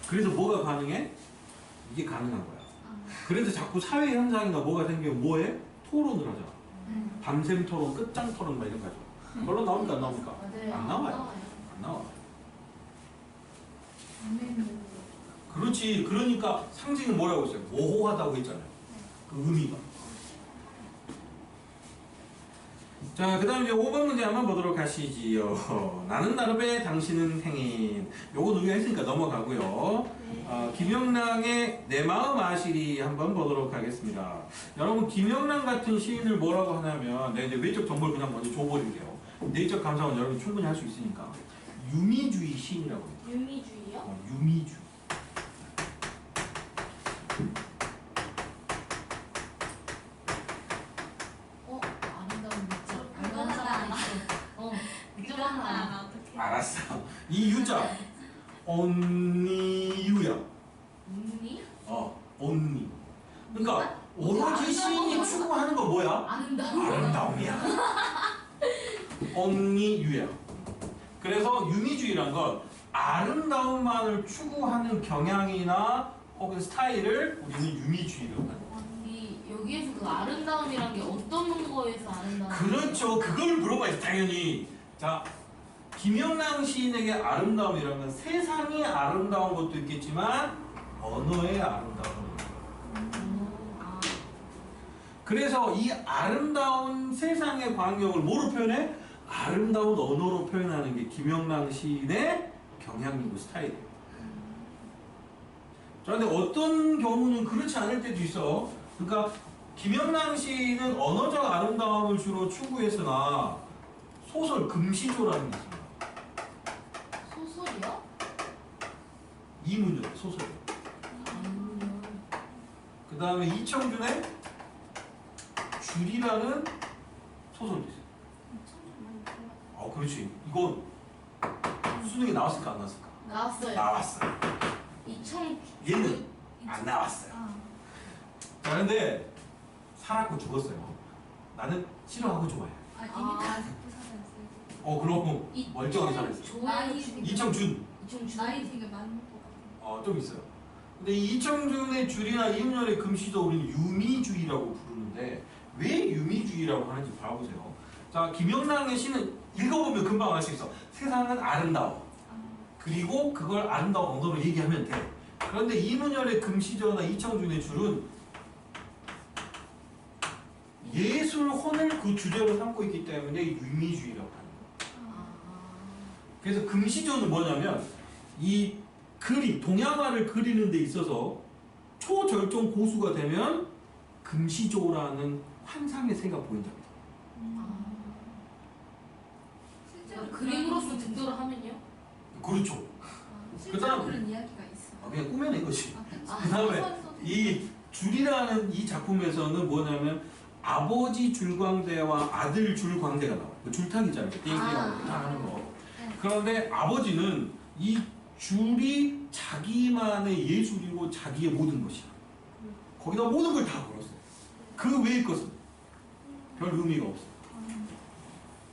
그래서 뭐가 가능해? 이게 가능한 거야. 그래서 자꾸 사회 현상이나 뭐가 생기면 뭐해? 토론을 하잖아. 밤샘 토론, 끝장 토론 막 이런 거 하죠. 결론 나옵니까 안 나옵니까? 안 나와요. 안 나와. 그렇지. 그러니까 상징은 뭐라고 했어요? 모호하다고 했잖아요. 그 의미가. 자, 그 다음 이제 5번 문제 한번 보도록 하시지요. 나는 나름의 당신은 행인. 요건 우리가 했으니까 넘어가고요. 김영랑의 내 마음 아시리 한번 보도록 하겠습니다. 여러분, 김영랑 같은 시인을 뭐라고 하냐면, 내가 이제 외적 정보를 그냥 먼저 줘버릴게요. 내적 감상은 여러분 충분히 할 수 있으니까. 유미주의 시인이라고 해요. 유미주의요? 유미주의. 알았어. 이 유자 언니유야. 언니? 언니. 그러니까 오로지 시인이 추구하는 거 뭐야? 아름다움이야. 언니유야. 그래서 유미주의란 건 아름다움만을 추구하는 경향이나 혹은 스타일을 우리는 유미주의라고 하는 거야. 여기에서 그 아름다움이란 게 어떤 거에서 아름다움? 그렇죠. 그걸 물어봐야지 당연히. 자, 김영랑 시인에게 아름다움이라는 건 세상의 아름다운 것도 있겠지만 언어의 아름다움이 있어요. 그래서 이 아름다운 세상의 광경을 뭐로 표현해? 아름다운 언어로 표현하는 게 김영랑 시인의 경향이고 스타일이에요. 그런데 어떤 경우는 그렇지 않을 때도 있어. 그러니까 김영랑 시인은 언어적 아름다움을 주로 추구했으나 소설 금시조라는 게 있습니다. 소설이요? 이문열 소설. 그 다음에 이청준의 줄이라는 소설도 있어요. 그렇지. 이건 수능에 나왔을까 안 나왔을까? 나왔어요. 나왔어요. 얘는 안 나왔어요. 자, 근데 살았고 죽었어요. 나는 싫어하고 좋아해. 그럼 멀쩡하게 살았어요. 이청준. 나이 되게 많은 것 같아요. 좀 있어요. 근데 이 이청준의 줄이나 이문열의 금시도 우리는 유미주의라고 부르는데 왜 유미주의라고 하는지 봐보세요. 자, 김영란의 시는 읽어보면 금방 알 수 있어. 세상은 아름다워. 그리고 그걸 아름다운 언어로 얘기하면 돼. 그런데 이문열의 금시저나 이청준의 줄은 예술 혼을 그 주제로 삼고 있기 때문에 유미주의라고 하는 거예요. 그래서 금시저는 뭐냐면 이 그림, 동양화를 그리는 데 있어서 초절정 고수가 되면 금시조라는 환상의 새가 보인답니다. 실제로 그림으로서 득도를 하면요? 그렇죠. 실제로 그다음- 그런 이야기가 있어요. 그냥 꾸며낸 거지. 그치. 아, 그 다음에 소설에서도 이 줄이라는 이 작품에서는 뭐냐면 아버지 줄광대와 아들 줄광대가 나와요. 그 줄타기잖아요. 띵띵하고 다 하는 거. 네. 그런데 아버지는 이 줄이 자기만의 예술이고 자기의 모든 것이야. 거기다 모든 걸 다 걸었어. 그 외의 것은 별 의미가 없어.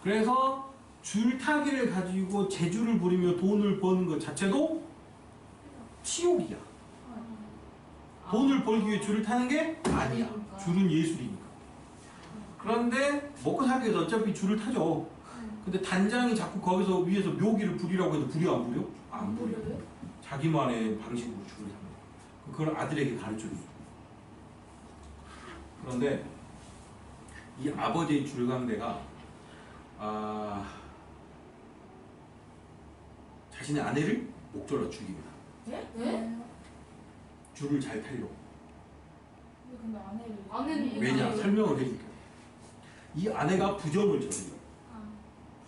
그래서 줄타기를 가지고 재주를 부리며 돈을 버는 것 자체도 치욕이야. 돈을 벌기 위해 줄을 타는 게 아니야. 줄은 예술이니까. 그런데 먹고 살기 위해서 어차피 줄을 타죠. 근데 단장이 자꾸 거기서 위에서 묘기를 부리라고 해도 부려 안 부려? 안 부려. 자기만의 방식으로 줄을 타는 거야. 그걸 아들에게 가르쳐줬어. 그런데 이 아버지의 줄광대가 자신의 아내를 목졸라 죽입니다. 네? 줄을 잘 타려고. 근데 아내를 아내는 왜냐? 설명을 해줄게요. 이 아내가 부정을 저질러.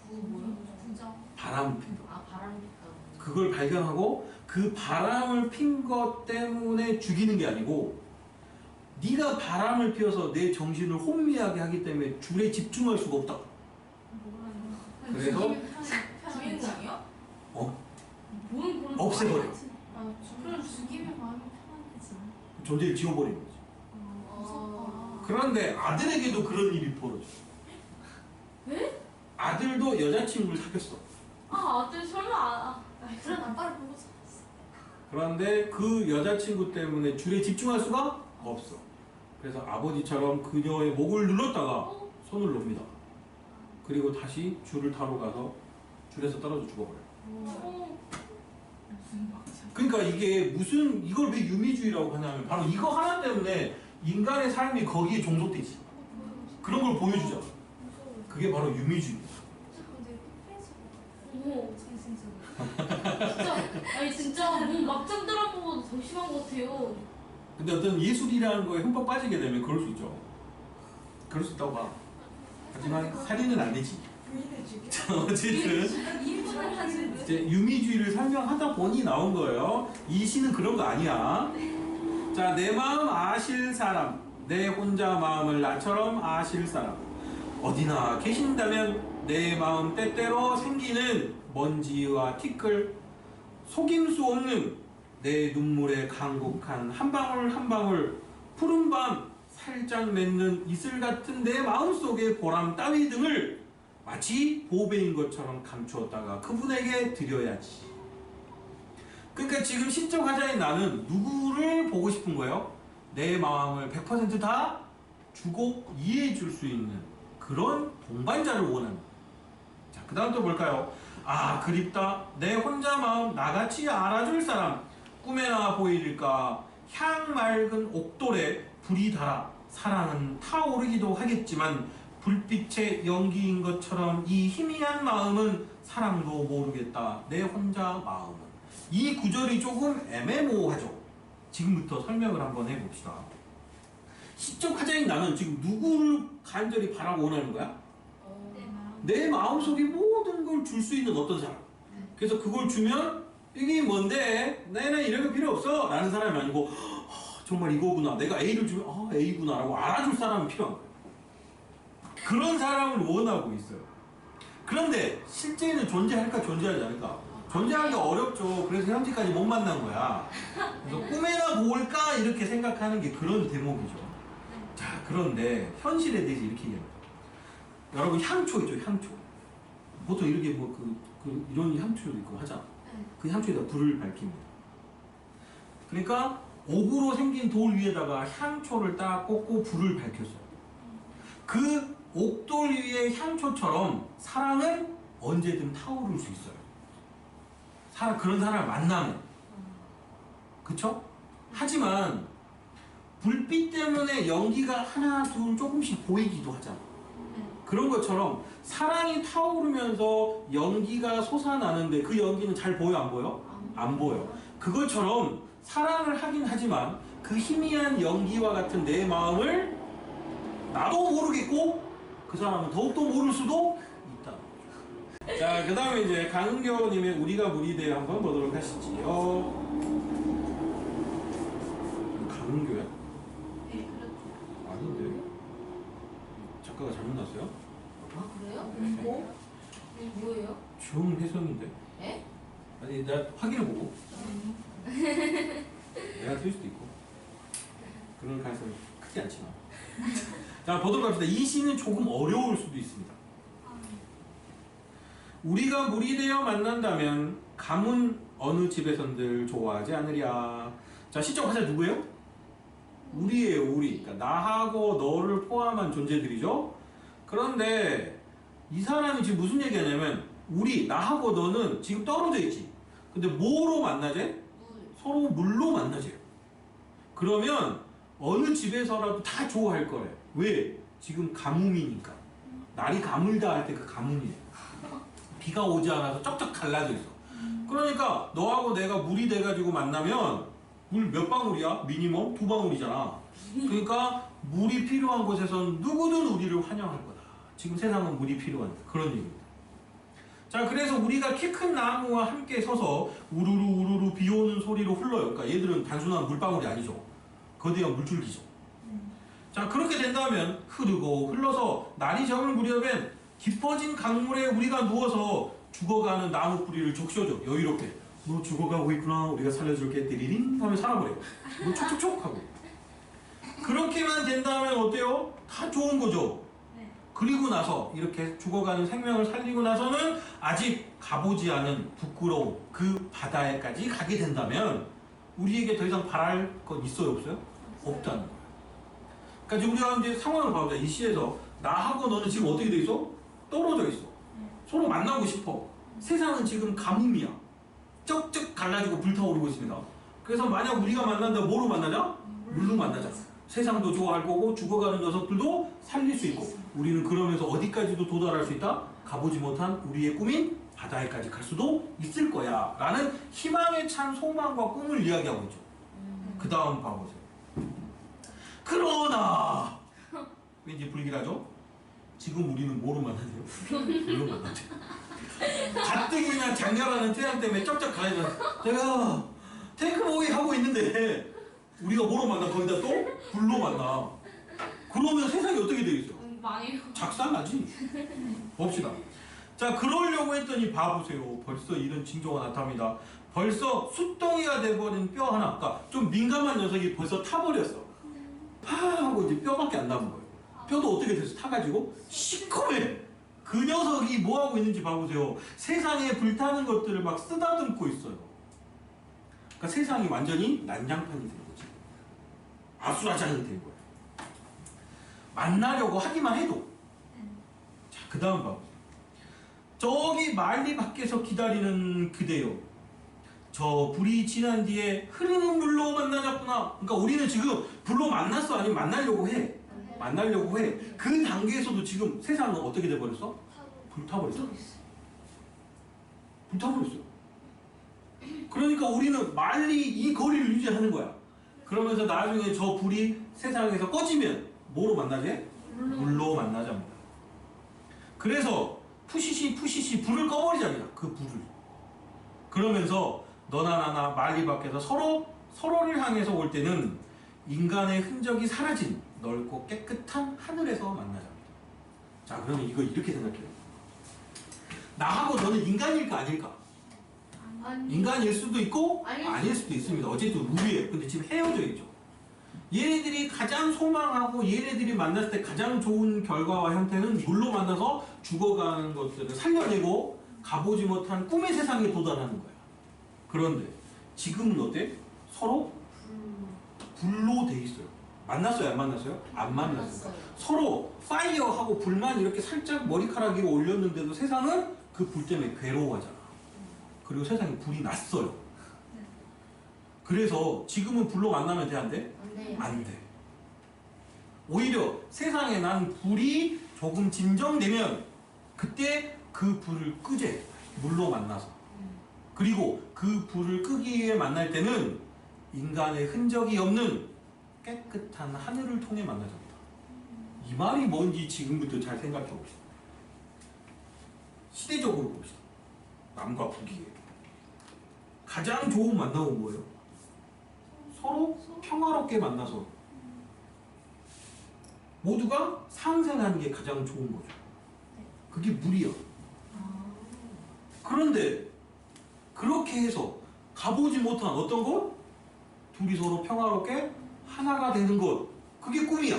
뭐야? 부정. 바람을 핀다. 아, 바람이 있다. 그걸 발견하고 그 바람을 핀 것 때문에 죽이는 게 아니고 네가 바람을 피워서 내 정신을 혼미하게 하기 때문에 줄에 집중할 수가 없다. 그래서 주인공이요? 어? 뭔 그런 없애버려. 그럼 죽이면 마음이 편안해지. 존재를 지워버리는 거지. 그런데 아들에게도 그런 일이 벌어져. 네? 아들도 여자친구를 사귀었어. 아들 설마 그런 아빠를 보고 살았어. 그런데 그 여자친구 때문에 줄에 집중할 수가 없어. 그래서 아버지처럼 그녀의 목을 눌렀다가 손을 놉니다. 그리고 다시 줄을 타러 가서 줄에서 떨어져 죽어버려요. 그러니까 이게 무슨 이걸 왜 유미주의라고 하냐면 바로 이거 하나 때문에 인간의 삶이 거기에 종속돼 있어. 그런 걸 보여주잖아. 그게 바로 유미주의입니다. 어머 정신적으로. 진짜 아니 진짜 뭔 막장 드라마보다 더 심한 것 같아요. 근데 어떤 예술이라는 거에 흠뻑 빠지게 되면 그럴 수 있죠. 그럴 수 있다고 봐. 하지만 살인은 안 되지. 자, 어쨌든 이분을 하지. 이제 유미주의를 설명하다 보니 나온 거예요. 이 시는 그런 거 아니야. 자, 내 마음 아실 사람, 내 혼자 마음을 나처럼 아실 사람 어디나 계신다면 내 마음 때때로 생기는 먼지와 티끌 속임 수 없는 내 눈물에 강곡한 한 방울 한 방울 푸른 밤 살짝 맺는 이슬 같은 내 마음속의 보람 따위 등을 마치 보배인 것처럼 감추었다가 그분에게 드려야지. 그러니까 지금 신적 화자인 나는 누구를 보고 싶은 거예요? 내 마음을 100% 다 주고 이해해 줄 수 있는 그런 동반자를 원하는. 자, 그 다음 또 뭘까요? 아, 그립다. 내 혼자 마음 나같이 알아줄 사람. 꿈에나 보일까 향 맑은 옥돌에 불이 달아 사랑은 타오르기도 하겠지만 불빛의 연기인 것처럼 이 희미한 마음은 사랑도 모르겠다. 내 혼자 마음은. 이 구절이 조금 애매모호하죠. 지금부터 설명을 한번 해봅시다. 시적 화자인 나는 지금 누구를 간절히 바라고 원하는 거야? 내 마음속에 모든 걸 줄 수 있는 어떤 사람. 그래서 그걸 주면 이게 뭔데? 나는 이런 거 필요 없어 라는 사람이 아니고 정말 이거구나. 내가 A를 주면 A구나 라고 알아줄 사람이 필요한 거예요. 그런 사람을 원하고 있어요. 그런데 실제는 존재할까 존재하지 않을까? 존재하기가 어렵죠. 그래서 현재까지 못 만난 거야. 그래서 꿈에나 볼까 이렇게 생각하는 게 그런 대목이죠. 자, 그런데 현실에 대해서 이렇게 얘기합니다. 여러분 향초 있죠, 향초. 보통 이렇게 뭐 이런 향초도 있고 하잖아. 그 향초에다 불을 밝힙니다. 그러니까 옥으로 생긴 돌 위에다가 향초를 딱 꽂고 불을 밝혔어요. 그 옥돌 위의 향초처럼 사랑은 언제든 타오를 수 있어요. 그런 사람을 만나면. 그쵸? 하지만 불빛 때문에 연기가 하나 둘 조금씩 보이기도 하잖아. 그런 것처럼 사랑이 타오르면서 연기가 솟아나는데 그 연기는 잘 보여 안 보여? 안 보여. 그것처럼 사랑을 하긴 하지만 그 희미한 연기와 같은 내 마음을 나도 모르겠고 그 사람은 더욱더 모를 수도 있다. 자, 그 다음에 이제 강은교님의 우리가 무리되어 한번 보도록 하시지요. 강은교야? 네, 그렇죠. 아닌데 작가가 잘못 났어요? 아 그래요? 네. 이거 뭐예요? 중혜성인데. 에? 아니 나 확인해보고 내가 틀릴 수도 있고 그럴 가능성이 크지 않지만 자 보도록 합시다. 이 시는 조금 어려울 수도 있습니다. 우리가 무리되어 만난다면 가문 어느 집에선들 좋아하지 않으랴. 자 시적 화자 누구예요? 우리예요. 우리. 그러니까 나하고 너를 포함한 존재들이죠. 그런데 이 사람이 지금 무슨 얘기하냐면 우리 나하고 너는 지금 떨어져 있지. 근데 뭐로 만나재? 물. 서로 물로 만나재요. 그러면 어느 집에서라도 다 좋아할 거예요. 왜? 지금 가뭄이니까. 날이 가물다 할 때 그 가뭄이에요. 비가 오지 않아서 쩍쩍 갈라져 있어. 그러니까 너하고 내가 물이 돼가지고 만나면 물 몇 방울이야? 미니멈 2방울이잖아. 그러니까 물이 필요한 곳에선 누구든 우리를 환영할 거다. 지금 세상은 물이 필요한 그런 얘기입니다. 자, 그래서 우리가 키 큰 나무와 함께 서서 우르르 우르르 비 오는 소리로 흘러요. 그러니까 얘들은 단순한 물방울이 아니죠. 거대한 물줄기죠. 자, 그렇게 된다면 흐르고 흘러서 날이 저물 무렵엔 깊어진 강물에 우리가 누워서 죽어가는 나무 뿌리를 적셔줘. 여유롭게. 너 죽어가고 있구나. 우리가 살려줄게. 띠리링 하면 살아버려요. 너 촉촉촉 하고. 그렇게만 된다면 어때요? 다 좋은 거죠. 네. 그리고 나서 이렇게 죽어가는 생명을 살리고 나서는 아직 가보지 않은 부끄러운 그 바다에까지 가게 된다면 우리에게 더 이상 바랄 건 있어요? 없어요? 없다는 거예요. 그러니까 지금 우리가 이제 상황을 봐보자. 이 시에서 나하고 너는 지금 어떻게 돼 있어? 떨어져 있어. 서로 만나고 싶어. 세상은 지금 가뭄이야. 쩍쩍 갈라지고 불타오르고 있습니다. 그래서 만약 우리가 만난다 뭐로 만나자? 물로 만나자. 세상도 좋아할 거고 죽어가는 녀석들도 살릴 수 있고 우리는 그러면서 어디까지도 도달할 수 있다? 가보지 못한 우리의 꿈인 바다에까지 갈 수도 있을 거야 라는 희망에 찬 소망과 꿈을 이야기하고 있죠. 그 다음 봐보세요. 그러나 왠지 불길하죠? 지금 우리는 뭐로 만나세요? 물로 만나죠. 가뜩이나 장렬하는 태양 때문에 쩍쩍 가려져. 내가 테이크어웨이 하고 있는데 우리가 뭐로 만나? 거기다 또 불로 만나. 그러면 세상이 어떻게 되겠어요? 망해요. 작살나지. 봅시다. 자, 그러려고 했더니 봐보세요. 벌써 이런 징조가 나타납니다. 벌써 숫덩이가 돼버린 뼈 하나. 그러니까 좀 민감한 녀석이 벌써 타버렸어. 파 하고 이제 뼈밖에 안 남은 거예요. 뼈도 어떻게 돼서 타가지고 시커매. 그 녀석이 뭐 하고 있는지 봐보세요. 세상에 불타는 것들을 막 쓰다듬고 있어요. 그러니까 세상이 완전히 난장판이 된 거지. 아수라장이 된 거예요. 만나려고 하기만 해도. 자, 그 다음 봐보세요. 저기 만리 밖에서 기다리는 그대요. 저 불이 지난 뒤에 흐르는 물로 만나자꾸나. 그러니까 우리는 지금 불로 만났어? 아니면 만나려고 해? 만나려고 해. 그 단계에서도 지금 세상은 어떻게 돼버렸어? 불타버렸어. 불타버렸어. 그러니까 우리는 만리 이 거리를 유지하는 거야. 그러면서 나중에 저 불이 세상에서 꺼지면 뭐로 만나지? 물로 만나자입니다. 그래서 푸시시 불을 꺼버리자입니다. 그 불을. 그러면서 너나 나나 만리 밖에서 서로를 향해서 올 때는 인간의 흔적이 사라진 넓고 깨끗한 하늘에서 만나자입니다. 자, 그러면 이거 이렇게 생각해요. 나하고 너는 인간일까 아닐까? 인간일 수도 있고 아닐 수도 있습니다. 어쨌든 우리예요. 근데 지금 헤어져 있죠. 얘네들이 가장 소망하고 얘네들이 만났을 때 가장 좋은 결과와 형태는 물로 만나서 죽어가는 것들을 살려내고 가보지 못한 꿈의 세상에 도달하는 거야. 그런데 지금은 어때? 서로 불로 돼 있어요. 만났어요, 안 만났어요? 안 만났어요. 만났어요. 서로 파이어하고 불만 이렇게 살짝 머리카락 위로 올렸는데도 세상은 그 불 때문에 괴로워하잖아. 그리고 세상에 불이 났어요. 그래서 지금은 불로 만나면 돼, 안 돼? 안 돼요. 안 돼. 오히려 세상에 난 불이 조금 진정되면 그때 그 불을 끄재. 물로 만나서. 그리고 그 불을 끄기 위해 만날 때는 인간의 흔적이 없는 깨끗한 하늘을 통해 만나줍니다. 이 말이 뭔지 지금부터 잘 생각해 봅시다. 시대적으로 봅시다. 남과 북이에 가장 좋은 만남은 뭐예요? 서로 평화롭게 만나서 모두가 상생하는 게 가장 좋은 거죠. 그게 물이야. 그런데 그렇게 해서 가보지 못한 어떤 것? 둘이 서로 평화롭게 하나가 되는 것. 그게 꿈이야.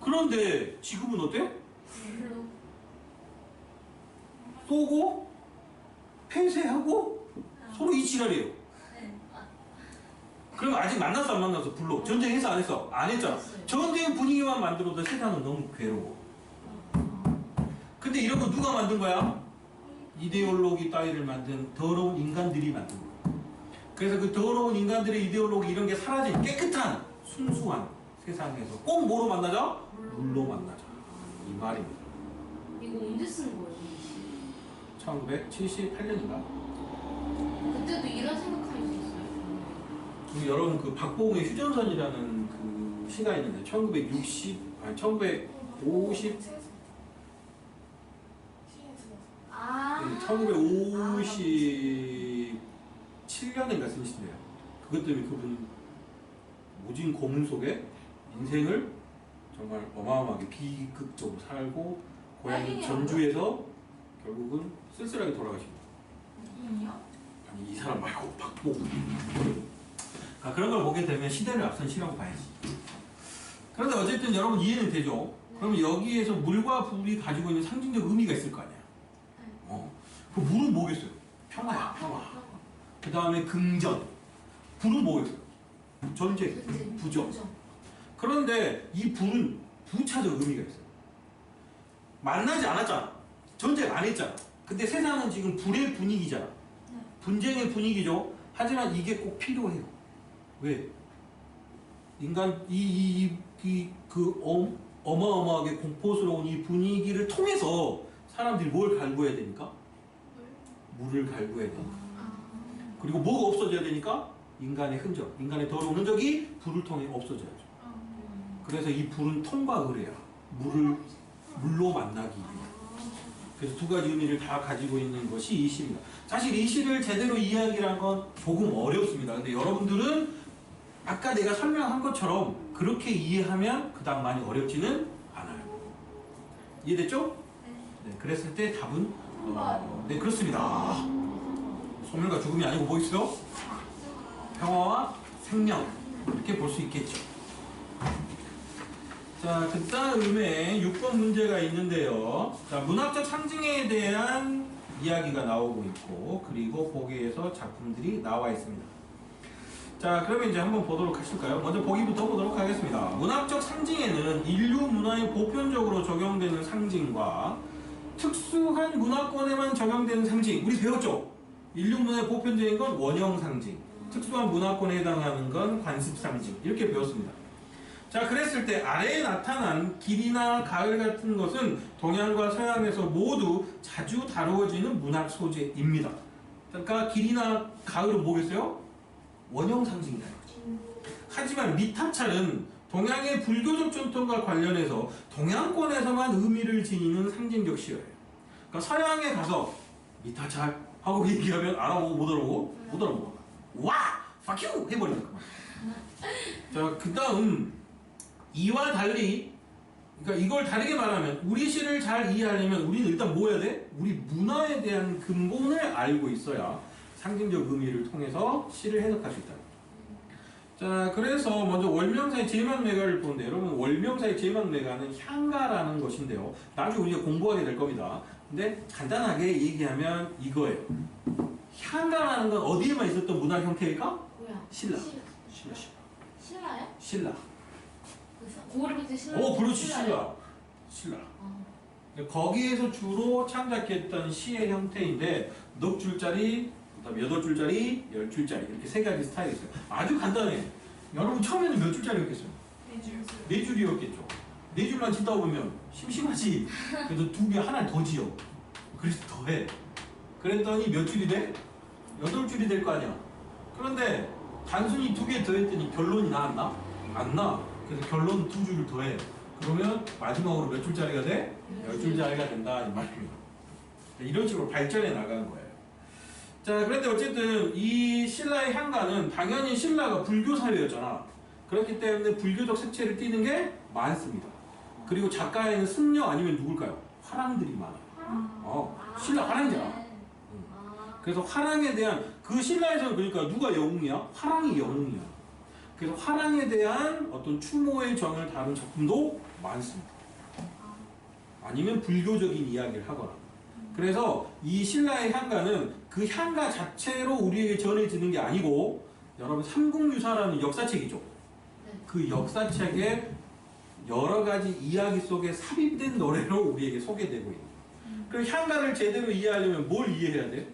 그런데 지금은 어때? 별로. 쏘고 폐쇄하고 서로 이 지랄이에요. 네. 그럼 아직 만났어 안 만났어? 불로 전쟁했어 안 했어? 안 했잖아. 했어요. 전쟁 분위기만 만들어도 세상은 너무 괴로워. 근데 이런 거 누가 만든 거야? 이데올로기 따위를 만든 더러운 인간들이 만든 거야. 그래서 그 더러운 인간들의 이데올로기 이런 게 사라진 깨끗한 순수한 세상에서 꼭 뭐로 만나자? 물로 만나자. 이 말입니다. 이거 언제 쓴 거예요? 1978년인가? 그때도 이런 생각하고 있었어요? 여러분 그 박보홍의 휴전선이라는 그 시가 있는데 1950 아. 1957년인가 쓴 시대예요. 그것 때문에 그분 모진 고문 속에 인생을 정말 어마어마하게 비극적으로 살고 고향 전주에서 결국은 쓸쓸하게 돌아가십니다. 아니 이 사람 말고 박보홍. 그런 걸 보게 되면 시대를 앞선 시라고 봐야지. 그런데 어쨌든 여러분 이해는 되죠? 그러면 여기에서 물과 불이 가지고 있는 상징적 의미가 있을 거 아니야. 그 물은 뭐겠어요? 평화야, 평화. 그 다음에 긍전. 불은 뭐겠어요? 전쟁, 부정. 그런데 이 불은 부차적 의미가 있어요. 만나지 않았잖아. 전쟁 안 했잖아. 근데 세상은 지금 불의 분위기잖아. 분쟁의 분위기죠. 하지만 이게 꼭 필요해요. 왜? 인간 어마어마하게 공포스러운 이 분위기를 통해서 사람들이 뭘 갈구해야 되니까? 물을 갈구해야 되니까. 그리고 뭐가 없어져야 되니까? 인간의 흔적, 인간의 더러운 흔적이 불을 통해 없어져야죠. 그래서 이 불은 통과 의례야. 물로 만나기 위해. 그래서 두 가지 의미를 다 가지고 있는 것이 이 시입니다. 사실 이 시를 제대로 이해하기란 건 조금 어렵습니다. 근데 여러분들은 아까 내가 설명한 것처럼 그렇게 이해하면 그다음 많이 어렵지는 않아요. 이해됐죠? 네. 그랬을 때 답은 네 그렇습니다. 소멸과 죽음이 아니고 뭐 있어요? 평화와 생명 이렇게 볼 수 있겠죠. 자, 그 다음에 6번 문제가 있는데요. 자, 문학적 상징에 대한 이야기가 나오고 있고 그리고 보기에서 작품들이 나와 있습니다. 자, 그러면 이제 한번 보도록 하실까요? 먼저 보기부터 보도록 하겠습니다. 문학적 상징에는 인류 문화에 보편적으로 적용되는 상징과 특수한 문화권에만 적용되는 상징, 우리 배웠죠? 인류 문화에 보편적인 건 원형 상징, 특수한 문화권에 해당하는 건 관습 상징, 이렇게 배웠습니다. 자, 그랬을 때 아래에 나타난 길이나 가을 같은 것은 동양과 서양에서 모두 자주 다루어지는 문학 소재입니다. 그러니까 길이나 가을은 뭐겠어요? 원형 상징이다. 하지만 미타찰은 동양의 불교적 전통과 관련해서 동양권에서만 의미를 지니는 상징적 시어예요. 그러니까 서양에 가서 미타찰 하고 얘기하면 알아보고 못 알아보고 못 알아보고 와! fuck you! 해버리는 거야. 자, 그 다음 이와 달리 그러니까 이걸 다르게 말하면 우리 시를 잘 이해하려면 우리는 일단 뭐 해야 돼? 우리 문화에 대한 근본을 알고 있어야 상징적 의미를 통해서 시를 해석할 수 있다. 자, 그래서 먼저 월명사의 제만매가를 보는데 여러분 월명사의 제만매가는 향가라는 것인데요. 나중에 우리가 공부하게 될 겁니다. 근데 간단하게 얘기하면 이거예요. 향가라는 건 어디에만 있었던 문화 형태일까? 뭐야? 신라. 신라요? 신라. 고르비트 신라. 그렇지, 신라. 거기에서 주로 창작했던 시의 형태인데 넉 줄짜리, 그다음에 8줄짜리, 10줄짜리 이렇게 세 가지 스타일이 있어요. 아주 간단해. 여러분 처음에는 몇 줄짜리였겠어요? 4줄. 4줄이었겠죠. 4줄만 짓다 보면 심심하지. 그래서 2개 하나를 더 지어. 그래서 더해. 그랬더니 몇 줄이 돼? 8줄이 될 거 아니야. 그런데 단순히 2개 더했더니 결론이 나왔나? 안 나. 그래서 결론 2줄을 더해. 그러면 마지막으로 몇 줄짜리가 돼? 10줄짜리가 된다 이 말입니다. 이런 식으로 발전해 나가는 거예요. 자, 그런데 어쨌든 이 신라의 향가는 당연히 신라가 불교 사회였잖아. 그렇기 때문에 불교적 색채를 띠는 게 많습니다. 그리고 작가에는 승려 아니면 누굴까요? 화랑들이 많아요. 신라 화랑이잖아. 그래서 화랑에 대한 그 신라에서는 그러니까 누가 영웅이야? 화랑이 영웅이야. 그래서 화랑에 대한 어떤 추모의 정을 다룬 작품도 많습니다. 아니면 불교적인 이야기를 하거나. 그래서 이 신라의 향가는 그 향가 자체로 우리에게 전해지는 게 아니고 여러분 삼국유사라는 역사책이죠. 네. 그 역사책에 여러 가지 이야기 속에 삽입된 노래로 우리에게 소개되고 있는 거예요. 그 향가를 제대로 이해하려면 뭘 이해해야 돼?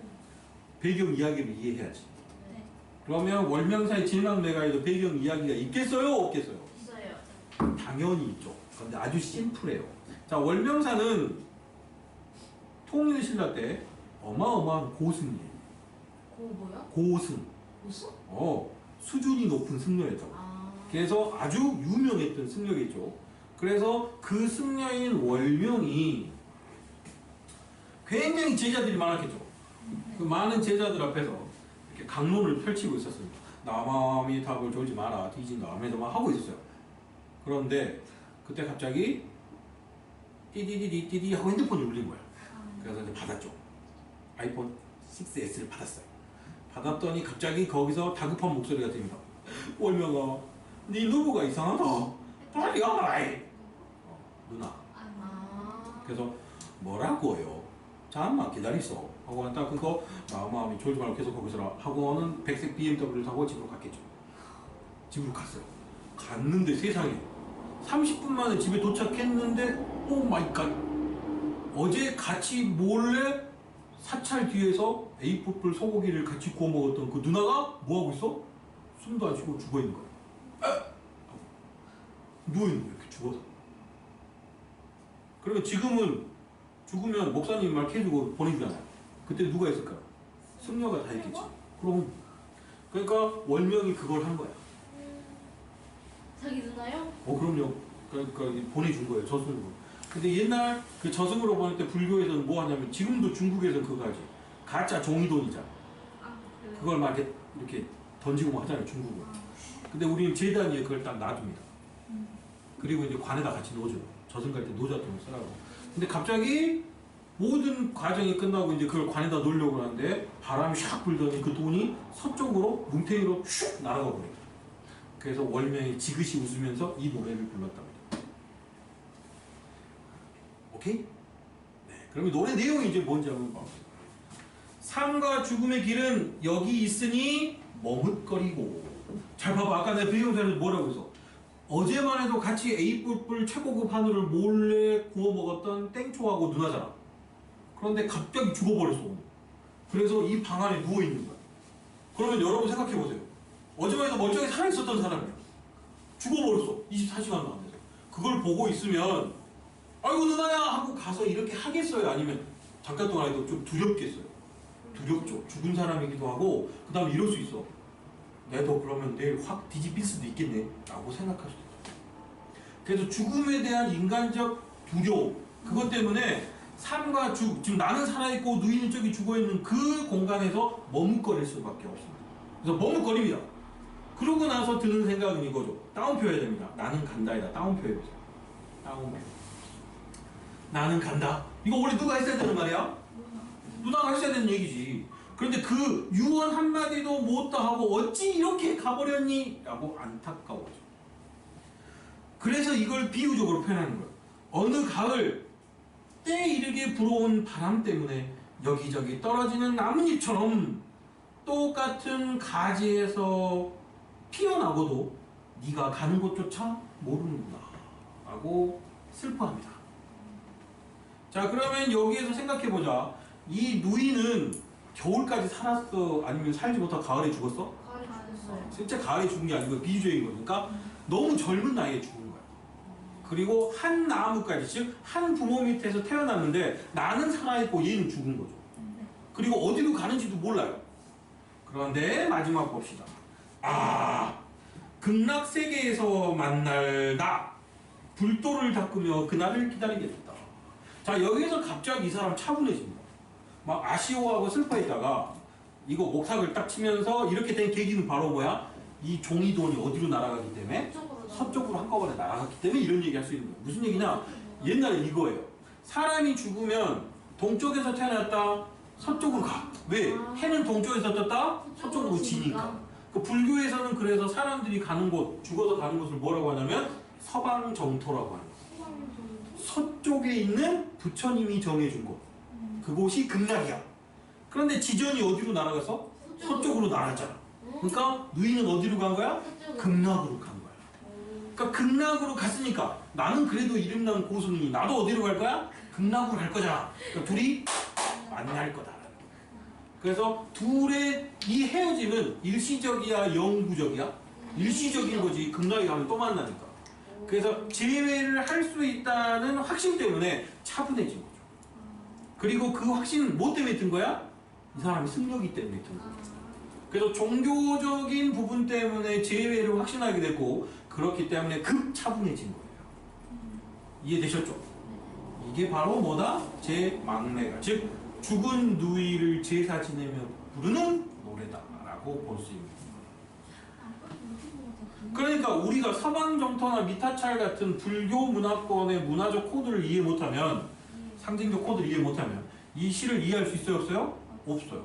배경 이야기를 이해해야지. 네. 그러면 월명사의 진왕매가에도 배경 이야기가 있겠어요? 없겠어요? 있어요. 당연히 있죠. 그런데 아주 심플해요. 자, 월명사는 통일신라 때 어마어마한 고승이에요. 뭐야? 고승. 무슨? 수준이 높은 승려였죠. 그래서 아주 유명했던 승려겠죠. 그래서 그 승려인 월명이 굉장히 제자들이 많았겠죠. 그 많은 제자들 앞에서 이렇게 강론을 펼치고 있었습니다. 나마미 탑을 졸지 마라 뒤진다 하면서 막 하고 있었어요. 그런데 그때 갑자기 띠디디디디디 하고 핸드폰이 울린 거야. 그래서 이제 받았죠. 아이폰 6S를 받았어요. 받았더니 갑자기 거기서 다급한 목소리가 들립니다. 월명아, 네 누구가 이상하다. 빨리 와라. 누나. 그래서 뭐라고요? 잠깐만 기다리소. 하고 딱 그거 마음이 졸지 말고 계속 거기서 하고는 백색 BMW를 타고 집으로 갔겠죠. 집으로 갔어요. 갔는데 세상에 30분 만에 집에 도착했는데 오 마이 갓. 어제 같이 몰래 사찰 뒤에서 에이프플 소고기를 같이 구워 먹었던 그 누나가 뭐 하고 있어? 숨도 안 쉬고 죽어 있는 거야. 누워 있는 거야. 이렇게 죽어서. 그러면 지금은 죽으면 목사님 말 해주고 보내주잖아요. 그때 누가 했을까요? 승려가 다 했겠지. 그럼 그러니까 월명이 그걸 한 거야. 자기 누나요? 그럼요. 그러니까 보내준 거예요. 저승으로. 근데 옛날 그 저승으로 보낼 때 불교에서는 뭐 하냐면 지금도 중국에서는 그거 하지. 가짜 종이돈이잖아. 그걸 막 이렇게 던지고 뭐 하잖아요. 중국은. 근데 우리는 재단 위에 그걸 딱 놔둡니다. 그리고 이제 관에다 같이 넣어줘요. 저승 갈 때 노자 돈을 쓰라고. 근데 갑자기 모든 과정이 끝나고 이제 그걸 관에다 놓으려고 하는데 바람이 샥 불더니 그 돈이 서쪽으로 뭉탱이로 슉 날아가 버려요. 그래서 월명이 지그시 웃으면서 이 노래를 불렀답니다. 오케이? 네. 그러면 노래 내용이 이제 뭔지 한번 봐보세요. 삶과 죽음의 길은 여기 있으니 머뭇거리고. 잘 봐봐. 아까 내가 배경사에서 뭐라고 했어? 어제만 해도 같이 에이뿔뿔 최고급 한우를 몰래 구워 먹었던 땡초하고 누나잖아. 그런데 갑자기 죽어버렸어. 그래서 이 방 안에 누워있는 거야. 그러면 여러분 생각해보세요. 어제만 해도 멀쩡히 살아있었던 사람이야. 죽어버렸어. 24시간도 안 돼서. 그걸 보고 있으면 아이고 누나야 하고 가서 이렇게 하겠어요? 아니면 잠깐 동안 해도 좀 두렵겠어요? 두렵죠. 죽은 사람이기도 하고 그 다음에 이럴 수 있어. 내도 그러면 내일 확 뒤집힐 수도 있겠네 라고 생각할 수도 있어요. 그래서 죽음에 대한 인간적 두려움 그것 때문에 삶과 지금 나는 살아있고 누이는 저기 죽어있는 그 공간에서 머뭇거릴 수밖에 없습니다. 그래서 머뭇거립니다. 그러고 나서 드는 생각은 이거죠. 따옴표 해야 됩니다. 나는 간다에다 따옴표 해보세요. 따옴표. 나는 간다. 이거 원래 누가 했어야 되는 말이야? 누나가 했어야 되는 얘기지. 그런데 그 유언 한마디도 못다 하고 어찌 이렇게 가버렸니? 라고 안타까워져. 그래서 이걸 비유적으로 표현하는 거예요. 어느 가을 때에 이르게 불어온 바람 때문에 여기저기 떨어지는 나뭇잎처럼 똑같은 가지에서 피어나고도 네가 가는 곳조차 모르는구나. 라고 슬퍼합니다. 자, 그러면 여기에서 생각해보자. 이 누이는 겨울까지 살았어? 아니면 살지 못하고 가을에 죽었어? 가을에 죽었어요. 진짜 가을에 죽은 게 아니고 비주적인 거니까 너무 젊은 나이에 죽은 거야. 그리고 한 나무까지, 즉 한 부모 밑에서 태어났는데 나는 살아있고 얘는 죽은 거죠. 그리고 어디로 가는지도 몰라요. 그런데 마지막 봅시다. 아, 극락세계에서 만날 나, 불도를 닦으며 그날을 기다리게 됐다. 자, 여기서 갑자기 이 사람 차분해집니다. 막 아쉬워하고 슬퍼했다가 이거 목탁을 딱 치면서 이렇게 된 계기는 바로 뭐야? 이 종이돈이 어디로 날아가기 때문에? 서쪽으로 한꺼번에 날아갔기 때문에 이런 얘기 할 수 있는 거예요. 무슨 얘기냐? 옛날에 이거예요. 사람이 죽으면 동쪽에서 태어났다 서쪽으로 가. 왜? 해는 동쪽에서 떴다 서쪽으로 지니까. 그 불교에서는 그래서 사람들이 가는 곳, 죽어서 가는 곳을 뭐라고 하냐면 서방정토라고 하는 거예요. 서쪽에 있는 부처님이 정해준 곳. 그곳이 극락이야. 그런데 지전이 어디로 날아가서? 서쪽으로 날아갔잖아. 그러니까 누이는 어디로 간 거야? 극락으로 간 거야. 그러니까 극락으로 갔으니까 나는 그래도 이름난 고수니 나도 어디로 갈 거야? 극락으로 갈 거잖아. 그러니까 둘이 만날 거다. 그래서 둘의 이 헤어짐은 일시적이야, 영구적이야? 일시적인 거지. 극락에 가면 또 만나니까. 그래서 재회를 할 수 있다는 확신 때문에 차분해진 거죠. 그리고 그 확신은 뭐 때문에 든 거야? 이 사람이 승려기 때문에 든 거야. 그래서 종교적인 부분 때문에 재회를 확신하게 됐고 그렇기 때문에 급 차분해진 거예요. 이해되셨죠? 이게 바로 뭐다? 제망래가, 즉 죽은 누이를 제사 지내며 부르는 노래다라고 볼 수 있는 거예요. 그러니까 우리가 서방정토나 미타찰 같은 불교 문화권의 문화적 코드를 이해 못하면, 상징적 코드를 이해 못하면 이 시를 이해할 수 있어요? 없어요? 없어요.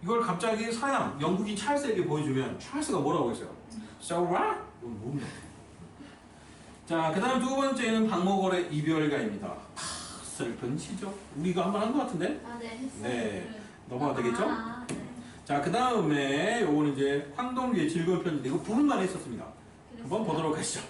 이걸 갑자기 서양, 영국인 찰스에게 보여주면 찰스가 뭐라고 했어요? So what? 이건 뭡니까? 자, 그 다음 두 번째는 박목월의 이별가입니다. 슬픈 시죠? 우리가 한번 한 것 같은데? 아, 네, 했어요. 네. 넘어가도 되겠죠? 네. 자, 그 다음에 요거는 이제 황동규의 즐거운 편인데 이거 부분만 했었습니다. 한번 보도록 하시죠.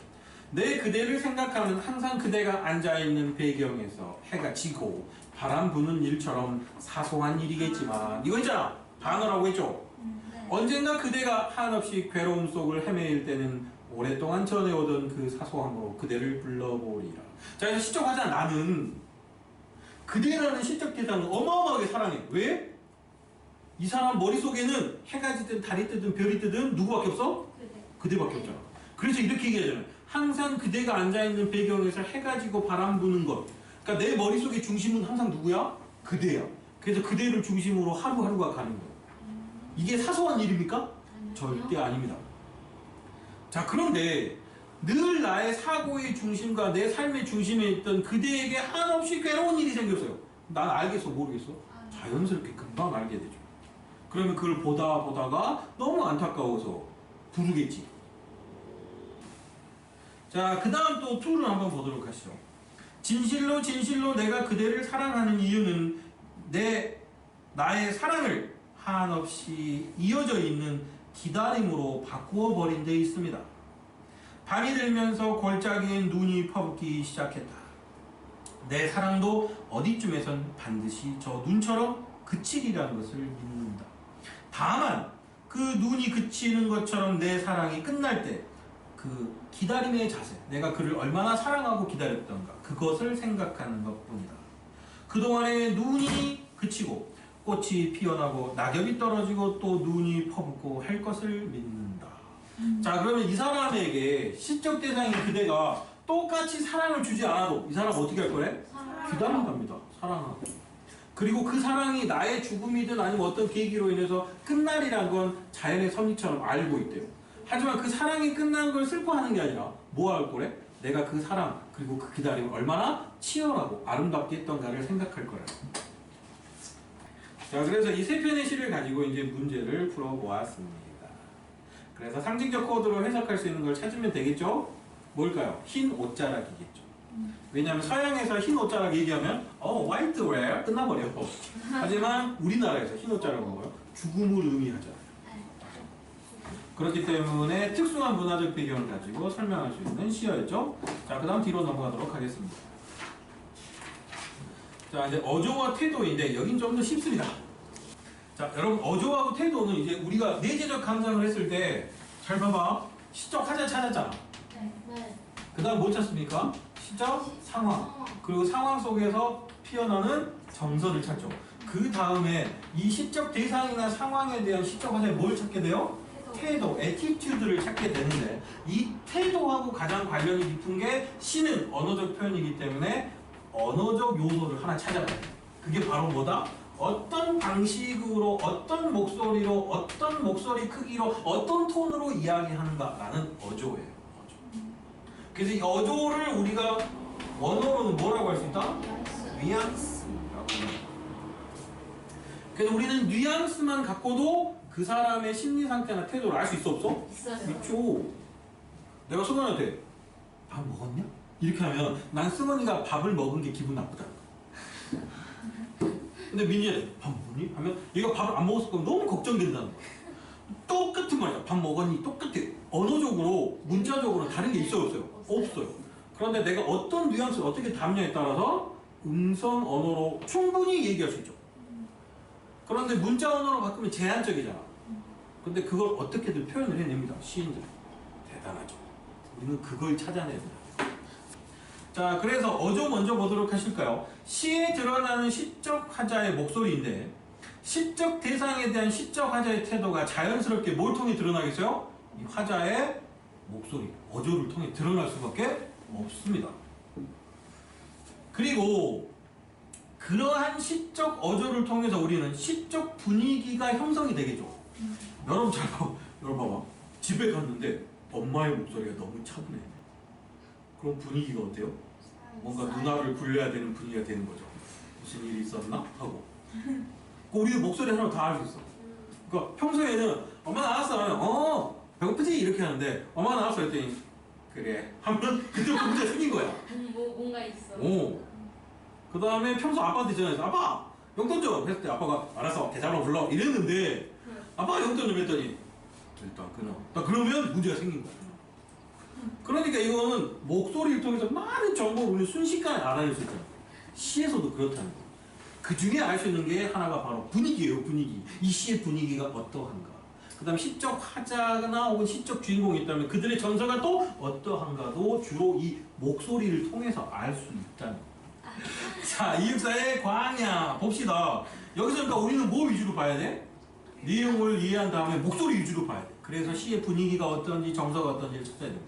내 그대를 생각하면 항상 그대가 앉아있는 배경에서 해가 지고 바람 부는 일처럼 사소한 일이겠지만 이거 있잖아. 단어라고 했죠? 네. 언젠가 그대가 한없이 괴로움 속을 헤매일 때는 오랫동안 전해오던 그 사소함으로 그대를 불러보리라. 자, 이제 시적 하자. 나는 그대라는 시적 대상을 어마어마하게 사랑해. 왜? 이 사람 머릿속에는 해가 지든 달이 뜨든 별이 뜨든 누구밖에 없어? 그대밖에 없잖아. 그래서 이렇게 얘기하잖아요. 항상 그대가 앉아있는 배경에서 해가 지고 바람 부는 것. 그러니까 내 머릿속의 중심은 항상 누구야? 그대야. 그래서 그대를 중심으로 하루하루가 가는 거예요. 이게 사소한 일입니까? 절대 아닙니다. 자, 그런데 늘 나의 사고의 중심과 내 삶의 중심에 있던 그대에게 한없이 괴로운 일이 생겼어요. 난 알겠어, 모르겠어? 자연스럽게 금방 알게 되죠. 그러면 그걸 보다가 너무 안타까워서 부르겠지. 자, 그 다음 또 2를 한번 보도록 하시죠. 진실로 진실로 내가 그대를 사랑하는 이유는 나의 사랑을 한없이 이어져 있는 기다림으로 바꾸어 버린 데 있습니다. 밤이 들면서 골짜기에 눈이 퍼붓기 시작했다. 내 사랑도 어디쯤에선 반드시 저 눈처럼 그치리라는 것을 믿는다. 다만 그 눈이 그치는 것처럼 내 사랑이 끝날 때 그 기다림의 자세, 내가 그를 얼마나 사랑하고 기다렸던가 그것을 생각하는 것뿐이다. 그동안에 눈이 그치고 꽃이 피어나고 낙엽이 떨어지고 또 눈이 퍼붓고 할 것을 믿는다. 자, 그러면 이 사람에게 시적 대상인 그대가 똑같이 사랑을 주지 않아도 이 사람 어떻게 할 거래? 기다린답니다. 사랑하고. 그리고 그 사랑이 나의 죽음이든 아니면 어떤 계기로 인해서 끝날이란 건 자연의 섭리처럼 알고 있대요. 하지만 그 사랑이 끝난 걸 슬퍼하는 게 아니라 뭐 할 거래? 내가 그 사랑 그리고 그 기다림을 얼마나 치열하고 아름답게 했던가를 생각할 거야. 자, 그래서 이 세 편의 시를 가지고 이제 문제를 풀어보았습니다. 그래서 상징적 코드로 해석할 수 있는 걸 찾으면 되겠죠? 뭘까요? 흰 옷자락이겠죠. 왜냐하면 서양에서 흰 옷자락 얘기하면 white wear 끝나버려요. 하지만 우리나라에서 흰 옷자락은 뭐예요? 죽음을 의미하잖아요. 그렇기 때문에 특수한 문화적 배경을 가지고 설명할 수 있는 시어였죠. 자, 그 다음 뒤로 넘어가도록 하겠습니다. 자, 이제 어조와 태도인데 여긴 좀 더 쉽습니다. 자, 여러분 어조하고 태도는 이제 우리가 내재적 감상을 했을 때 잘 봐봐. 시적 하자 찾았잖아. 네. 그 다음 뭐 찾습니까? 시적 상황. 그리고 상황 속에서 피어나는 정서를 찾죠. 그 다음에 이 시적 대상이나 상황에 대한 시적 화자에 뭘 찾게 돼요? 태도, 에티튜드를 찾게 되는데 이 태도하고 가장 관련이 깊은 게 시는 언어적 표현이기 때문에 언어적 요소를 하나 찾아봐야 돼. 그게 바로 뭐다? 어떤 방식으로, 어떤 목소리로, 어떤 목소리 크기로, 어떤 톤으로 이야기하는가라는 어조예요. 어조. 그래서 이 어조를 우리가 원어로는 뭐라고 할 수 있다? 뉘앙스라고. 그래서 우리는 뉘앙스만 갖고도 그 사람의 심리 상태나 태도를 알 수 있어 없어? 있어요. 있죠. 내가 승원이한테 밥 먹었냐? 이렇게 하면 난 승원이가 밥을 먹은 게 기분 나쁘다. 근데 민지한테 밥 먹었니? 하면 얘가 밥을 안 먹었을 거면 너무 걱정된다는 거야. 똑같은 말이야. 밥 먹었니? 똑같아. 언어적으로, 문자적으로 다른 게 있어요 없어요? 없어요. 그런데 내가 어떤 뉘앙스를 어떻게 담냐에 따라서 음성 언어로 충분히 얘기할 수 있죠. 그런데 문자 언어로 바꾸면 제한적이잖아. 근데 그걸 어떻게든 표현을 해냅니다. 시인들. 대단하죠. 우리는 그걸 찾아내야 된다. 자, 그래서 어조 먼저 보도록 하실까요? 시에 드러나는 시적 화자의 목소리인데 시적 대상에 대한 시적 화자의 태도가 자연스럽게 뭘 통해 드러나겠어요? 이 화자의 목소리, 어조를 통해 드러날 수밖에 없습니다. 그리고 그러한 시적 어조를 통해서 우리는 시적 분위기가 형성이 되겠죠. 여러분 잘 봐. 여러분 봐봐. 집에 갔는데 엄마의 목소리가 너무 차분해. 그럼 분위기가 어때요? 뭔가 누나를 굴려야 되는 분위기가 되는 거죠. 무슨 일이 있었나? 하고. 우리도 목소리 하나 다 알 수 있어. 그러니까 평소에는 엄마 나왔어 하면 배고프지? 이렇게 하는데 엄마 나왔어 했더니 그래 하면 그때부터 문제가 생긴 거야. 뭔가 있어. 그 다음에 평소 아빠한테 전화해서 아빠 용돈 좀 했을 때 아빠가 알아서 계좌로 불러 이랬는데 아빠가 용돈 좀 했더니 일단 끊어. 그러면 문제가 생긴 거야. 그러니까 이거는 목소리를 통해서 많은 정보를 우리 순식간에 알아낼 수 있잖아. 시에서도 그렇다는 거야. 그 중에 알 수 있는 게 하나가 바로 분위기예요. 분위기. 이 시의 분위기가 어떠한가. 그 다음에 시적 화자나 혹은 시적 주인공이 있다면 그들의 정서가 또 어떠한가도 주로 이 목소리를 통해서 알 수 있다는 거야. 자, 이육사의 광야 봅시다. 여기서 그러니까 우리는 뭐 위주로 봐야 돼? 내용을 이해한 다음에 목소리 위주로 봐야 돼. 그래서 시의 분위기가 어떤지 정서가 어떤지를 찾아야 된다.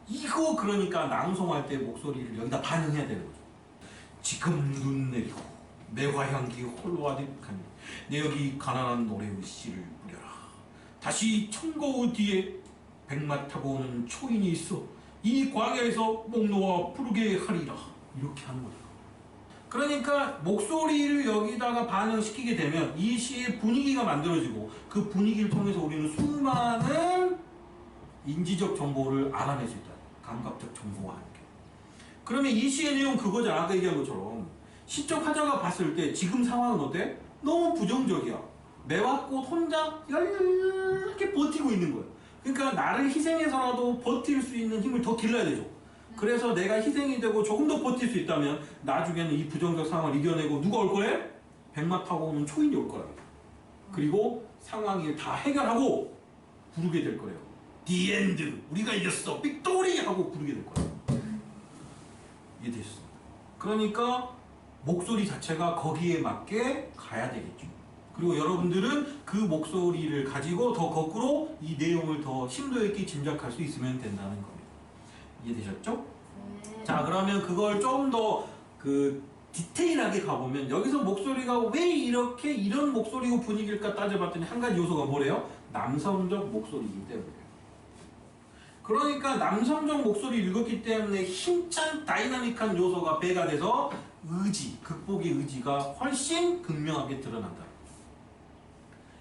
이거 그러니까 낭송할 때 목소리를 여기다 반영해야 되는 거죠. 지금 눈 내리고 매화향기 홀로 아득하니 내 여기 가난한 노래의 씨를 뿌려라. 다시 청거우 뒤에 백마 타고 오는 초인이 있어 이 광야에서 목 놓아 부르게 하리라. 이렇게 하는 거죠. 그러니까 목소리를 여기다가 반영시키게 되면 이 시의 분위기가 만들어지고 그 분위기를 통해서 우리는 수많은 인지적 정보를 알아낼 수 있다. 감각적 정보와 함께. 그러면 이 시의 내용 그거잖아. 아까 얘기한 것처럼 시적 화자가 봤을 때 지금 상황은 어때? 너무 부정적이야. 매화꽃 혼자 이렇게 버티고 있는 거야. 그러니까 나를 희생해서라도 버틸 수 있는 힘을 더 길러야 되죠. 그래서 내가 희생이 되고 조금 더 버틸 수 있다면 나중에는 이 부정적 상황을 이겨내고 누가 올 거예요? 백마 타고 오는 초인이 올 거랍니다. 그리고 상황을 다 해결하고 부르게 될 거예요. The end. 우리가 이겼어. 빅토리 하고 부르게 될 거예요. 이해되셨습니까? 그러니까 목소리 자체가 거기에 맞게 가야 되겠죠. 그리고 여러분들은 그 목소리를 가지고 더 거꾸로 이 내용을 더 심도 있게 짐작할 수 있으면 된다는 겁니다. 이해되셨죠? 네. 자, 그러면 그걸 좀 더 디테일하게 가보면 여기서 목소리가 왜 이렇게 이런 목소리고 분위기일까 따져봤더니 한 가지 요소가 뭐래요? 남성적 목소리이기 때문이에요. 그러니까 남성적 목소리를 읽었기 때문에 힘찬 다이나믹한 요소가 배가 돼서 의지, 극복의 의지가 훨씬 극명하게 드러난다.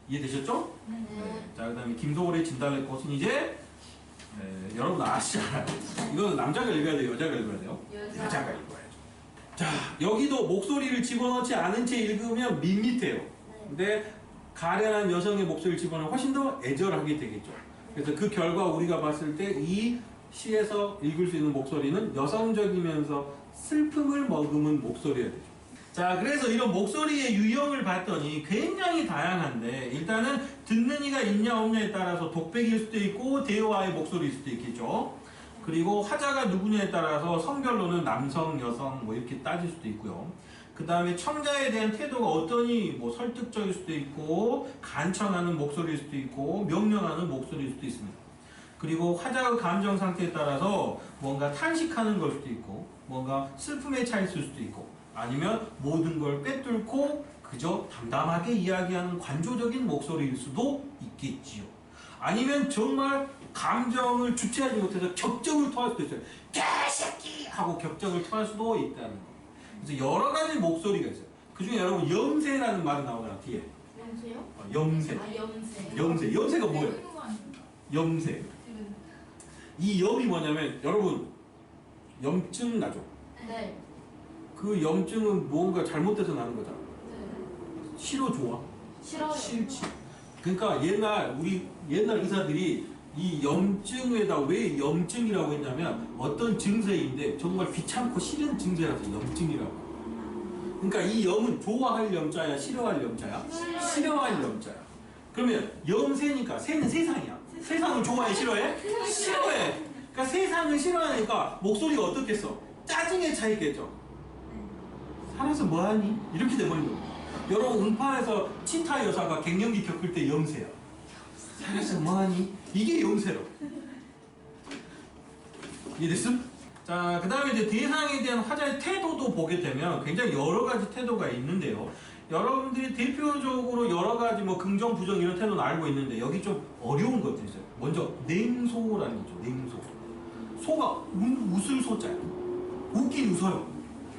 이해되셨죠? 네. 자, 그 다음에 김소월의 진달래꽃은 이제 여러분 아시잖아요. 이건 남자가 읽어야 돼요? 여자가 읽어야 돼요? 여자가 읽어야죠. 자, 여기도 목소리를 집어넣지 않은 채 읽으면 밋밋해요. 근데 가련한 여성의 목소리를 집어넣으면 훨씬 더 애절하게 되겠죠. 그래서 그 결과 우리가 봤을 때 이 시에서 읽을 수 있는 목소리는 여성적이면서 슬픔을 머금은 목소리가 되죠. 자, 그래서 이런 목소리의 유형을 봤더니 굉장히 다양한데, 일단은 듣는 이가 있냐 없냐에 따라서 독백일 수도 있고 대화의 목소리일 수도 있겠죠. 그리고 화자가 누구냐에 따라서 성별로는 남성, 여성 뭐 이렇게 따질 수도 있고요. 그 다음에 청자에 대한 태도가 어떠니, 뭐 설득적일 수도 있고 간청하는 목소리일 수도 있고 명령하는 목소리일 수도 있습니다. 그리고 화자의 감정 상태에 따라서 뭔가 탄식하는 걸 수도 있고 뭔가 슬픔에 차 있을 수도 있고 아니면 모든 걸 꿰뚫고 그저 담담하게 이야기하는 관조적인 목소리일 수도 있겠지요. 아니면 정말 감정을 주체하지 못해서 격정을 토할 수도 있어요. 개새끼! 하고 격정을 토할 수도 있다는 거. 그래서 여러 가지 목소리가 있어요. 그 중에 여러분 염세라는 말이 나오잖아, 뒤에. 염세요? 염세. 아, 염세. 염세. 염세가 뭐예요? 염세. 이 염이 뭐냐면 여러분 염증 나죠? 네. 그 염증은 무언가 잘못돼서 나는 거잖아. 네. 싫어 좋아? 싫어요. 싫지. 그러니까 우리 옛날 의사들이 이 염증에다 왜 염증이라고 했냐면 어떤 증세인데 정말 귀찮고 싫은 증세라서 염증이라고. 그러니까 이 염은 좋아할 염자야, 싫어할 염자야? 싫어할 염자야. 그러면 염세니까 세는 세상이야. 세상을 좋아해, 싫어해? 싫어해. 그러니까 세상을 싫어하니까 목소리가 어떻겠어? 짜증에 차 있겠죠. 살아서 뭐하니? 이렇게 돼버린 거야. 여러분 음판에서 치타 여사가 갱년기 겪을 때 염세야. 살아서 뭐하니? 이게 염세로. 이해됐음? 자, 그 다음에 이제 대상에 대한 화자의 태도도 보게 되면 굉장히 여러 가지 태도가 있는데요. 여러분들이 대표적으로 여러 가지 뭐 긍정, 부정 이런 태도는 알고 있는데 여기 좀 어려운 것들이 있어요. 먼저 냉소라는 게 있죠. 냉소. 소가 웃을 소자야. 웃긴 웃어요.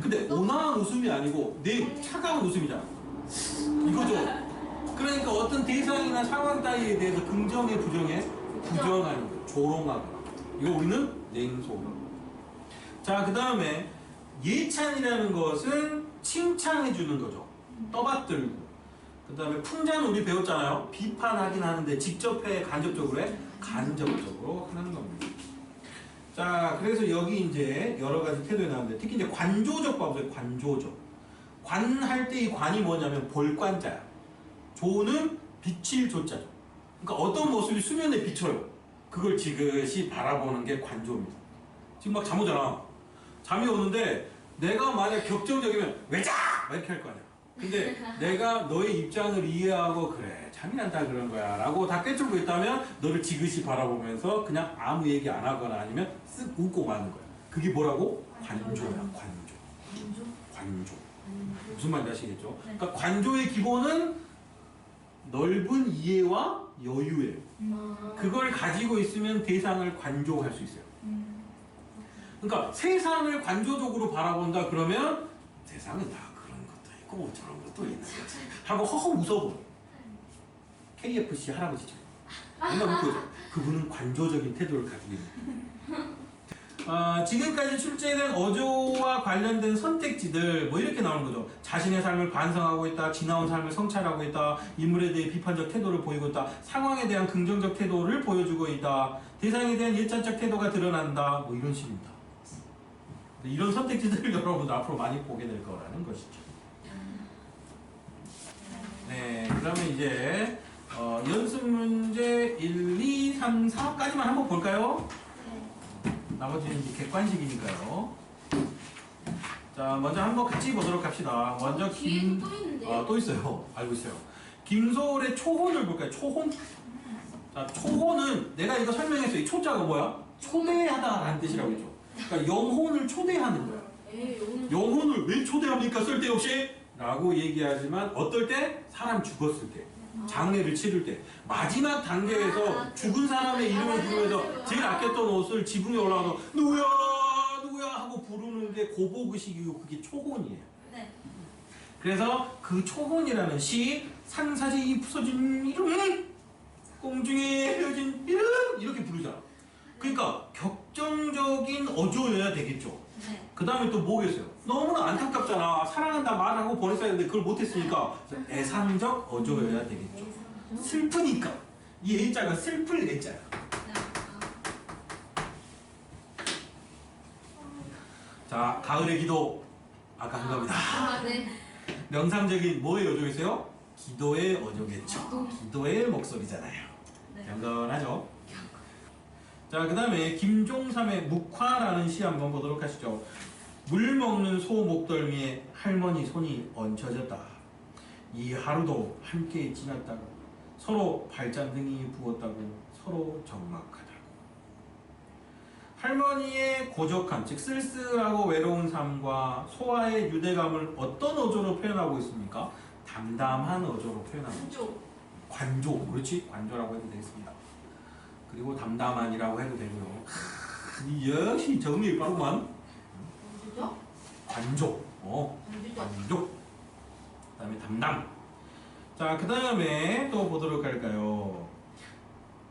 근데 온화한 웃음이 아니고 차가운 웃음이잖아. 이거죠. 그러니까 어떤 대상이나 상황 따위에 대해서 긍정에 부정에 부정하는 거, 조롱하거나. 이거 우리는 냉소라고. 자, 그 다음에 예찬이라는 것은 칭찬해 주는 거죠. 떠받들고. 그 다음에 풍자는 우리 배웠잖아요. 비판하긴 하는데 직접 해, 간접적으로 해? 간접적으로 하는 겁니다. 자, 그래서 여기 이제 여러 가지 태도에 나오는데 특히 이제 관조적 봐보세요. 관조적. 관할 때 이 관이 뭐냐면 볼관자야. 조는 비칠 조자죠. 그러니까 어떤 모습이 수면에 비쳐요. 그걸 지그시 바라보는 게 관조입니다. 지금 막 잠 오잖아. 잠이 오는데 내가 만약 격정적이면 왜자! 막 이렇게 할 거 아니야. 근데 내가 너의 입장을 이해하고 그래 잠이 난다 그런 거야 라고 다 꿰뚫고 있다면 너를 지그시 바라보면서 그냥 아무 얘기 안 하거나 아니면 쓱 웃고 마는 거야. 그게 뭐라고? 관조야. 관조. 무슨 말인지 아시겠죠? 그러니까 관조의 기본은 넓은 이해와 여유예요. 그걸 가지고 있으면 대상을 관조할 수 있어요. 그러니까 세상을 관조적으로 바라본다 그러면 세상은 다 그런 것도 있고 저런 것도 있는 거지 하고 허허 웃어버려. KFC 할아버지죠. 맨날 웃고 있죠. 그분은 관조적인 태도를 가지고 있는 지금까지 출제된 어조와 관련된 선택지들 뭐 이렇게 나오는 거죠. 자신의 삶을 반성하고 있다, 지나온 삶을 성찰하고 있다, 인물에 대해 비판적 태도를 보이고 있다, 상황에 대한 긍정적 태도를 보여주고 있다, 대상에 대한 예찬적 태도가 드러난다, 뭐 이런 식입니다. 이런 선택지들을 여러분들 앞으로 많이 보게 될 거라는 것이죠. 네, 그러면 이제 연습 문제 1, 2, 3, 4까지만 한번 볼까요? 나머지는 이제 객관식이니까요. 자, 먼저 한번 같이 보도록 합시다. 먼저 뒤에도 또 있는데요? 또 있어요. 알고 있어요. 김소월의 초혼을 볼까요? 초혼? 자, 초혼은 내가 이거 설명했어요. 이 초자가 뭐야? 초대하다라는 뜻이라고 했죠. 그러니까 영혼을 초대하는 거야. 영혼을 왜 초대합니까? 쓸데없이? 라고 얘기하지만 어떨 때? 사람 죽었을 때. 장례를 치를 때 마지막 단계에서 죽은 사람의 이름을 부르면서 제일 아꼈던 옷을 지붕에 올라가서 누구야 누구야 하고 부르는 게 고복의식이고 그게 초혼이에요. 네. 그래서 그 초혼이라는 시 산사지 부서진 이름 공중에 헤어진 이름 이렇게 부르잖아. 그러니까 격정적인 어조여야 되겠죠. 네. 그 다음에 또 뭐겠어요? 너무나 안타깝잖아. 사랑한다 말하고 보냈어야 했는데 그걸 못했으니까 애상적 어조여야 되겠죠. 슬프니까 이 애자가 슬플 애자야. 자, 가을의 기도 아까 한 겁니다. 아, 네. 명상적인 뭐의 어조겠어요? 기도의 어조겠죠. 기도의 목소리잖아요. 네. 경건하죠. 자, 그 다음에 김종삼의 묵화라는 시 한번 보도록 하시죠. 물 먹는 소 목덜미에 할머니 손이 얹혀졌다. 이 하루도 함께 지났다고 서로 발잔등이 부었다고 서로 적막하다고. 할머니의 고적함, 즉 쓸쓸하고 외로운 삶과 소와의 유대감을 어떤 어조로 표현하고 있습니까? 담담한 어조로 표현하고 있죠. 관조, 그렇지? 관조라고 해도 되겠습니다. 그리고 담담한이라고 해도 되고요. 이 역시 정리 빠르구만. 언제죠? 관조, 언제죠? 관조. 그 다음에 담담. 자, 그 다음에 또 보도록 할까요?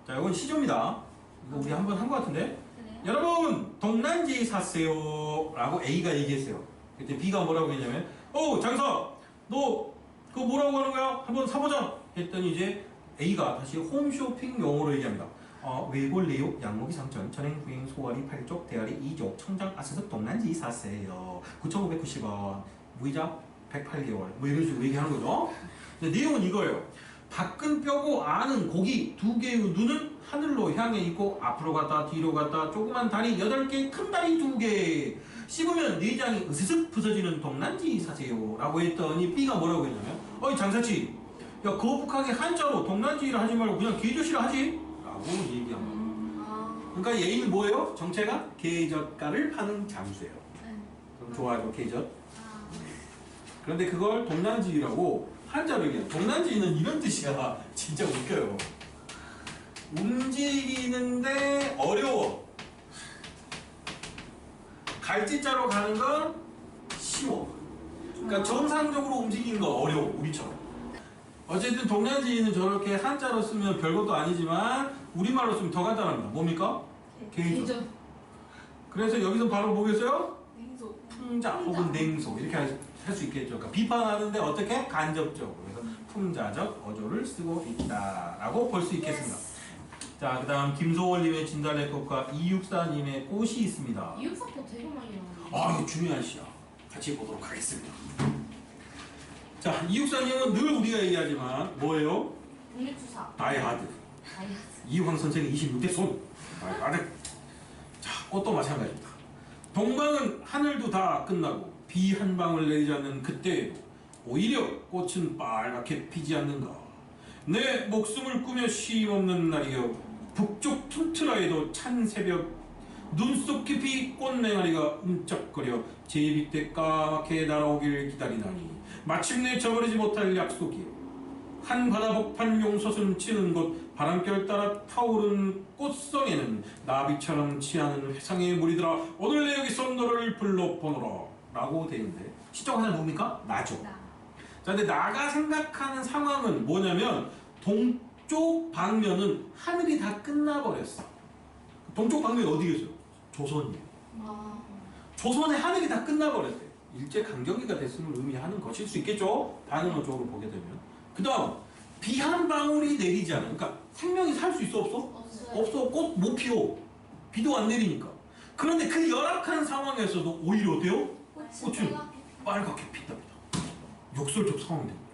자, 이건 시조입니다. 이거 우리 한번 한 것 같은데? 그래요? 여러분, 동난지 사세요. 라고 A가 얘기했어요. 그때 B가 뭐라고 했냐면, 장사! 너 그거 뭐라고 하는 거야? 한번 사보자! 했더니 이제 A가 다시 홈쇼핑 용어로 얘기합니다. 외골 내욕 양목이 상천 전행 후행 소화리 8쪽 대가리 2족 청장 아스석 동난지 사세요. 9,590원 무이자 108개월 뭐 이런 식으로 얘기하는 거죠. 근데 내용은 이거예요. 밖은 뼈고 안은 고기 두 개의 눈은 하늘로 향해 있고 앞으로 갔다 뒤로 갔다 조그만 다리 8개 큰 다리 2개 씹으면 내장이 으스슥 부서지는 동난지 사세요 라고 했더니 B가 뭐라고 했냐면 어이 장사치 야 거북하게 한자로 동난지를 하지 말고 그냥 계젓이라 하지 라고 얘기합니다. 그러니까 A는 뭐예요? 정체가 계젓가를 파는 장수예요. 네. 그럼 좋아요 계젓. 그런데 그걸 동난지라고 한자로 얘기해요. 동난지는 이런 뜻이야. 진짜 웃겨요. 움직이는데 어려워. 갈지자로 가는 건 쉬워. 그러니까 정상적으로 움직이는 건 어려워. 우리처럼. 어쨌든 동난지는 저렇게 한자로 쓰면 별것도 아니지만 우리말로 쓰면 더 간단합니다. 뭡니까? 계절. 그래서 여기서 바로 뭐겠어요? 냉소. 품자 혹은 냉소 이렇게 할 수 있겠죠. 그러니까 비판하는데 어떻게? 간접적으로. 그래서 품자적 어조를 쓰고 있다라고 볼 수 있겠습니다. 자, 그 다음 김소월님의 진달래꽃과 이육사님의 꽃이 있습니다. 이육사꽃 되게 많이 나오네요. 이거 중요한 시야. 같이 보도록 하겠습니다. 자, 이육사님은 늘 우리가 얘기하지만 뭐예요? 독립투사. 다이하드. 다이아트. 이황 선생의 26대 손. 다이하드. 자, 꽃도 마찬가지입니다. 동방은 하늘도 다 끝나고 비 한 방울 내리지 않는 그때에도 오히려 꽃은 빨갛게 피지 않는가. 내 목숨을 꾸며 쉼없는 날이여 북쪽 툰트라에도 찬 새벽 눈속 깊이 꽃맹아리가 움쩍거려 제비때 까맣게 날아오길 기다리나니 마침내 저버리지 못할 약속이여. 한 바다 복판 용솟음 치는 곳 바람결 따라 타오른 꽃성에는 나비처럼 취하는 회상의 물이더라. 오늘 내 여기서 너를 불러보노라 라고 되는데 시적 하나 뭡니까? 나죠. 자, 근데 나가 생각하는 상황은 뭐냐면 동쪽 방면은 하늘이 다 끝나버렸어. 동쪽 방면이 어디겠어요? 조선이에요. 조선의 하늘이 다 끝나버렸대. 일제 강점기가 됐음을 의미하는 것일 수 있겠죠? 반응어 쪽으로 보게 되면. 그 다음 비 한 방울이 내리지 않아. 그러니까 생명이 살 수 있어 없어? 없어요. 없어. 꽃 못 피워. 비도 안 내리니까. 그런데 그 열악한 상황에서도 오히려 어때요? 꽃은 빨갛게 핀답니다. 역설적 상황이 됩니다.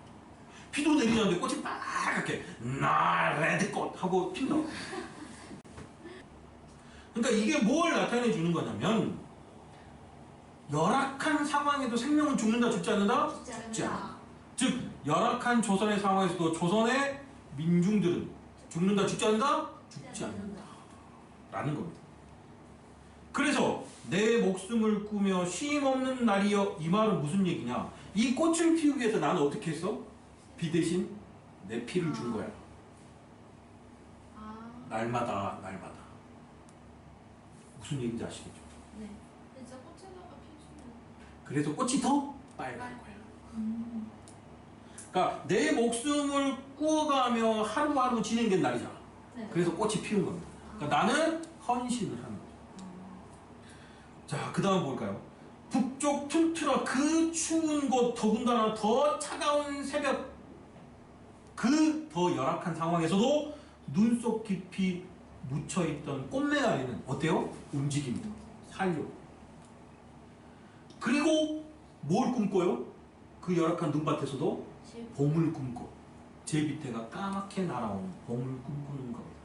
비도 내리지 않는데 꽃이 빨갛게 나 레드꽃 하고 핀다. 그러니까 이게 뭘 나타내 주는 거냐면 열악한 상황에도 생명은 죽는다 죽지 않는다? 죽지 않아. 즉 열악한 조선의 상황에서도 조선의 민중들은 죽는다 죽지 않는다? 죽지 않는다 라는 겁니다. 그래서 내 목숨을 꾸며 쉼 없는 날이여 이 말은 무슨 얘기냐. 이 꽃을 피우기 위해서 나는 어떻게 했어? 비 대신 내 피를 준 거야. 날마다 날마다. 무슨 얘기인지 아시겠죠? 네. 진짜 꽃에다가 피우시면. 그래서 꽃이 더 빨간 거야. 그러니까 내 목숨을 꾸어가며 하루하루 지내는 날이잖아. 네. 그래서 꽃이 피운 겁니다. 그러니까 나는 헌신을 하는 거죠. 자, 그 다음 볼까요? 북쪽 퉁트라 그 추운 곳, 더군다나 더 차가운 새벽, 그 더 열악한 상황에서도 눈 속 깊이 묻혀있던 꽃매가리는 어때요? 움직입니다. 살려. 그리고 뭘 꿈꿔요? 그 열악한 눈밭에서도 봄을 꿈꿔. 제 밑에가 까맣게 날아오는 봄을 꿈꾸는 겁니다.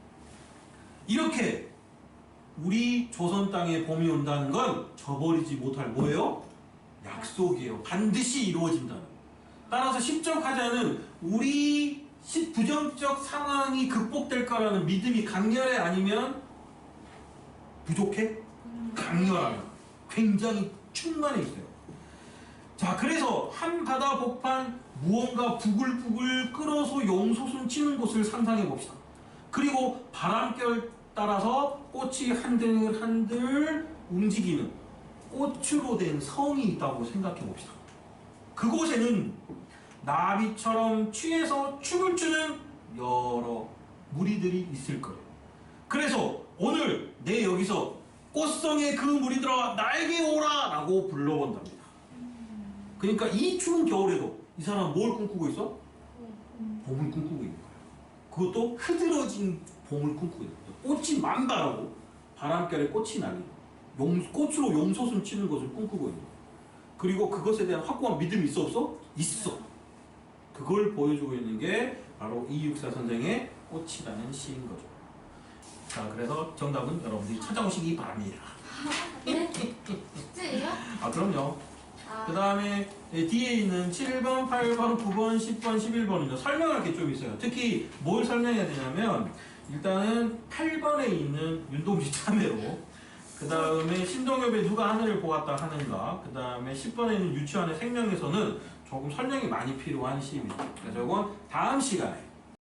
이렇게 우리 조선 땅에 봄이 온다는 건 저버리지 못할 뭐예요? 약속이에요. 반드시 이루어진다는. 따라서 십적하자는 우리 부정적 상황이 극복될까라는 믿음이 강렬해? 아니면 부족해? 강렬하다. 굉장히 충만해 있어요. 자, 그래서 한바다 복판 무언가 부글부글 끓어서 용솟음 치는 곳을 상상해 봅시다. 그리고 바람결 따라서 꽃이 한들한들 움직이는 꽃으로 된 성이 있다고 생각해 봅시다. 그곳에는 나비처럼 취해서 춤을 추는 여러 무리들이 있을 거예요. 그래서 오늘 내 여기서 꽃성의 그 무리들아 나에게 오라 라고 불러본답니다. 그러니까 이 추운 겨울에도 이 사람은 뭘 꿈꾸고 있어? 봄을 꿈꾸고 있는 거예요. 그것도 흐드러진 봄을 꿈꾸고 있는 거예요. 꽃이 만발하고 바람결에 꽃이 날리고 꽃으로 용솟음 치는 것을 꿈꾸고 있는 거예요. 그리고 그것에 대한 확고한 믿음이 있어 없어? 있어. 그걸 보여주고 있는 게 바로 이육사 선생의 꽃이라는 시인 거죠. 자, 그래서 정답은 여러분들이 찾아오시기 바랍니다. 네? 숙제예요? 아, 그럼요. 아, 그 다음에 뒤에 있는 7번, 8번, 9번, 10번, 11번은요. 설명할 게 좀 있어요. 특히 뭘 설명해야 되냐면 일단은 8번에 있는 윤동주 참외로, 그 다음에 신동엽의 누가 하늘을 보았다 하는가, 그 다음에 10번에 있는 유치원의 생명에서는 조금 설명이 많이 필요한 시입니다. 그래서 이건 다음 시간에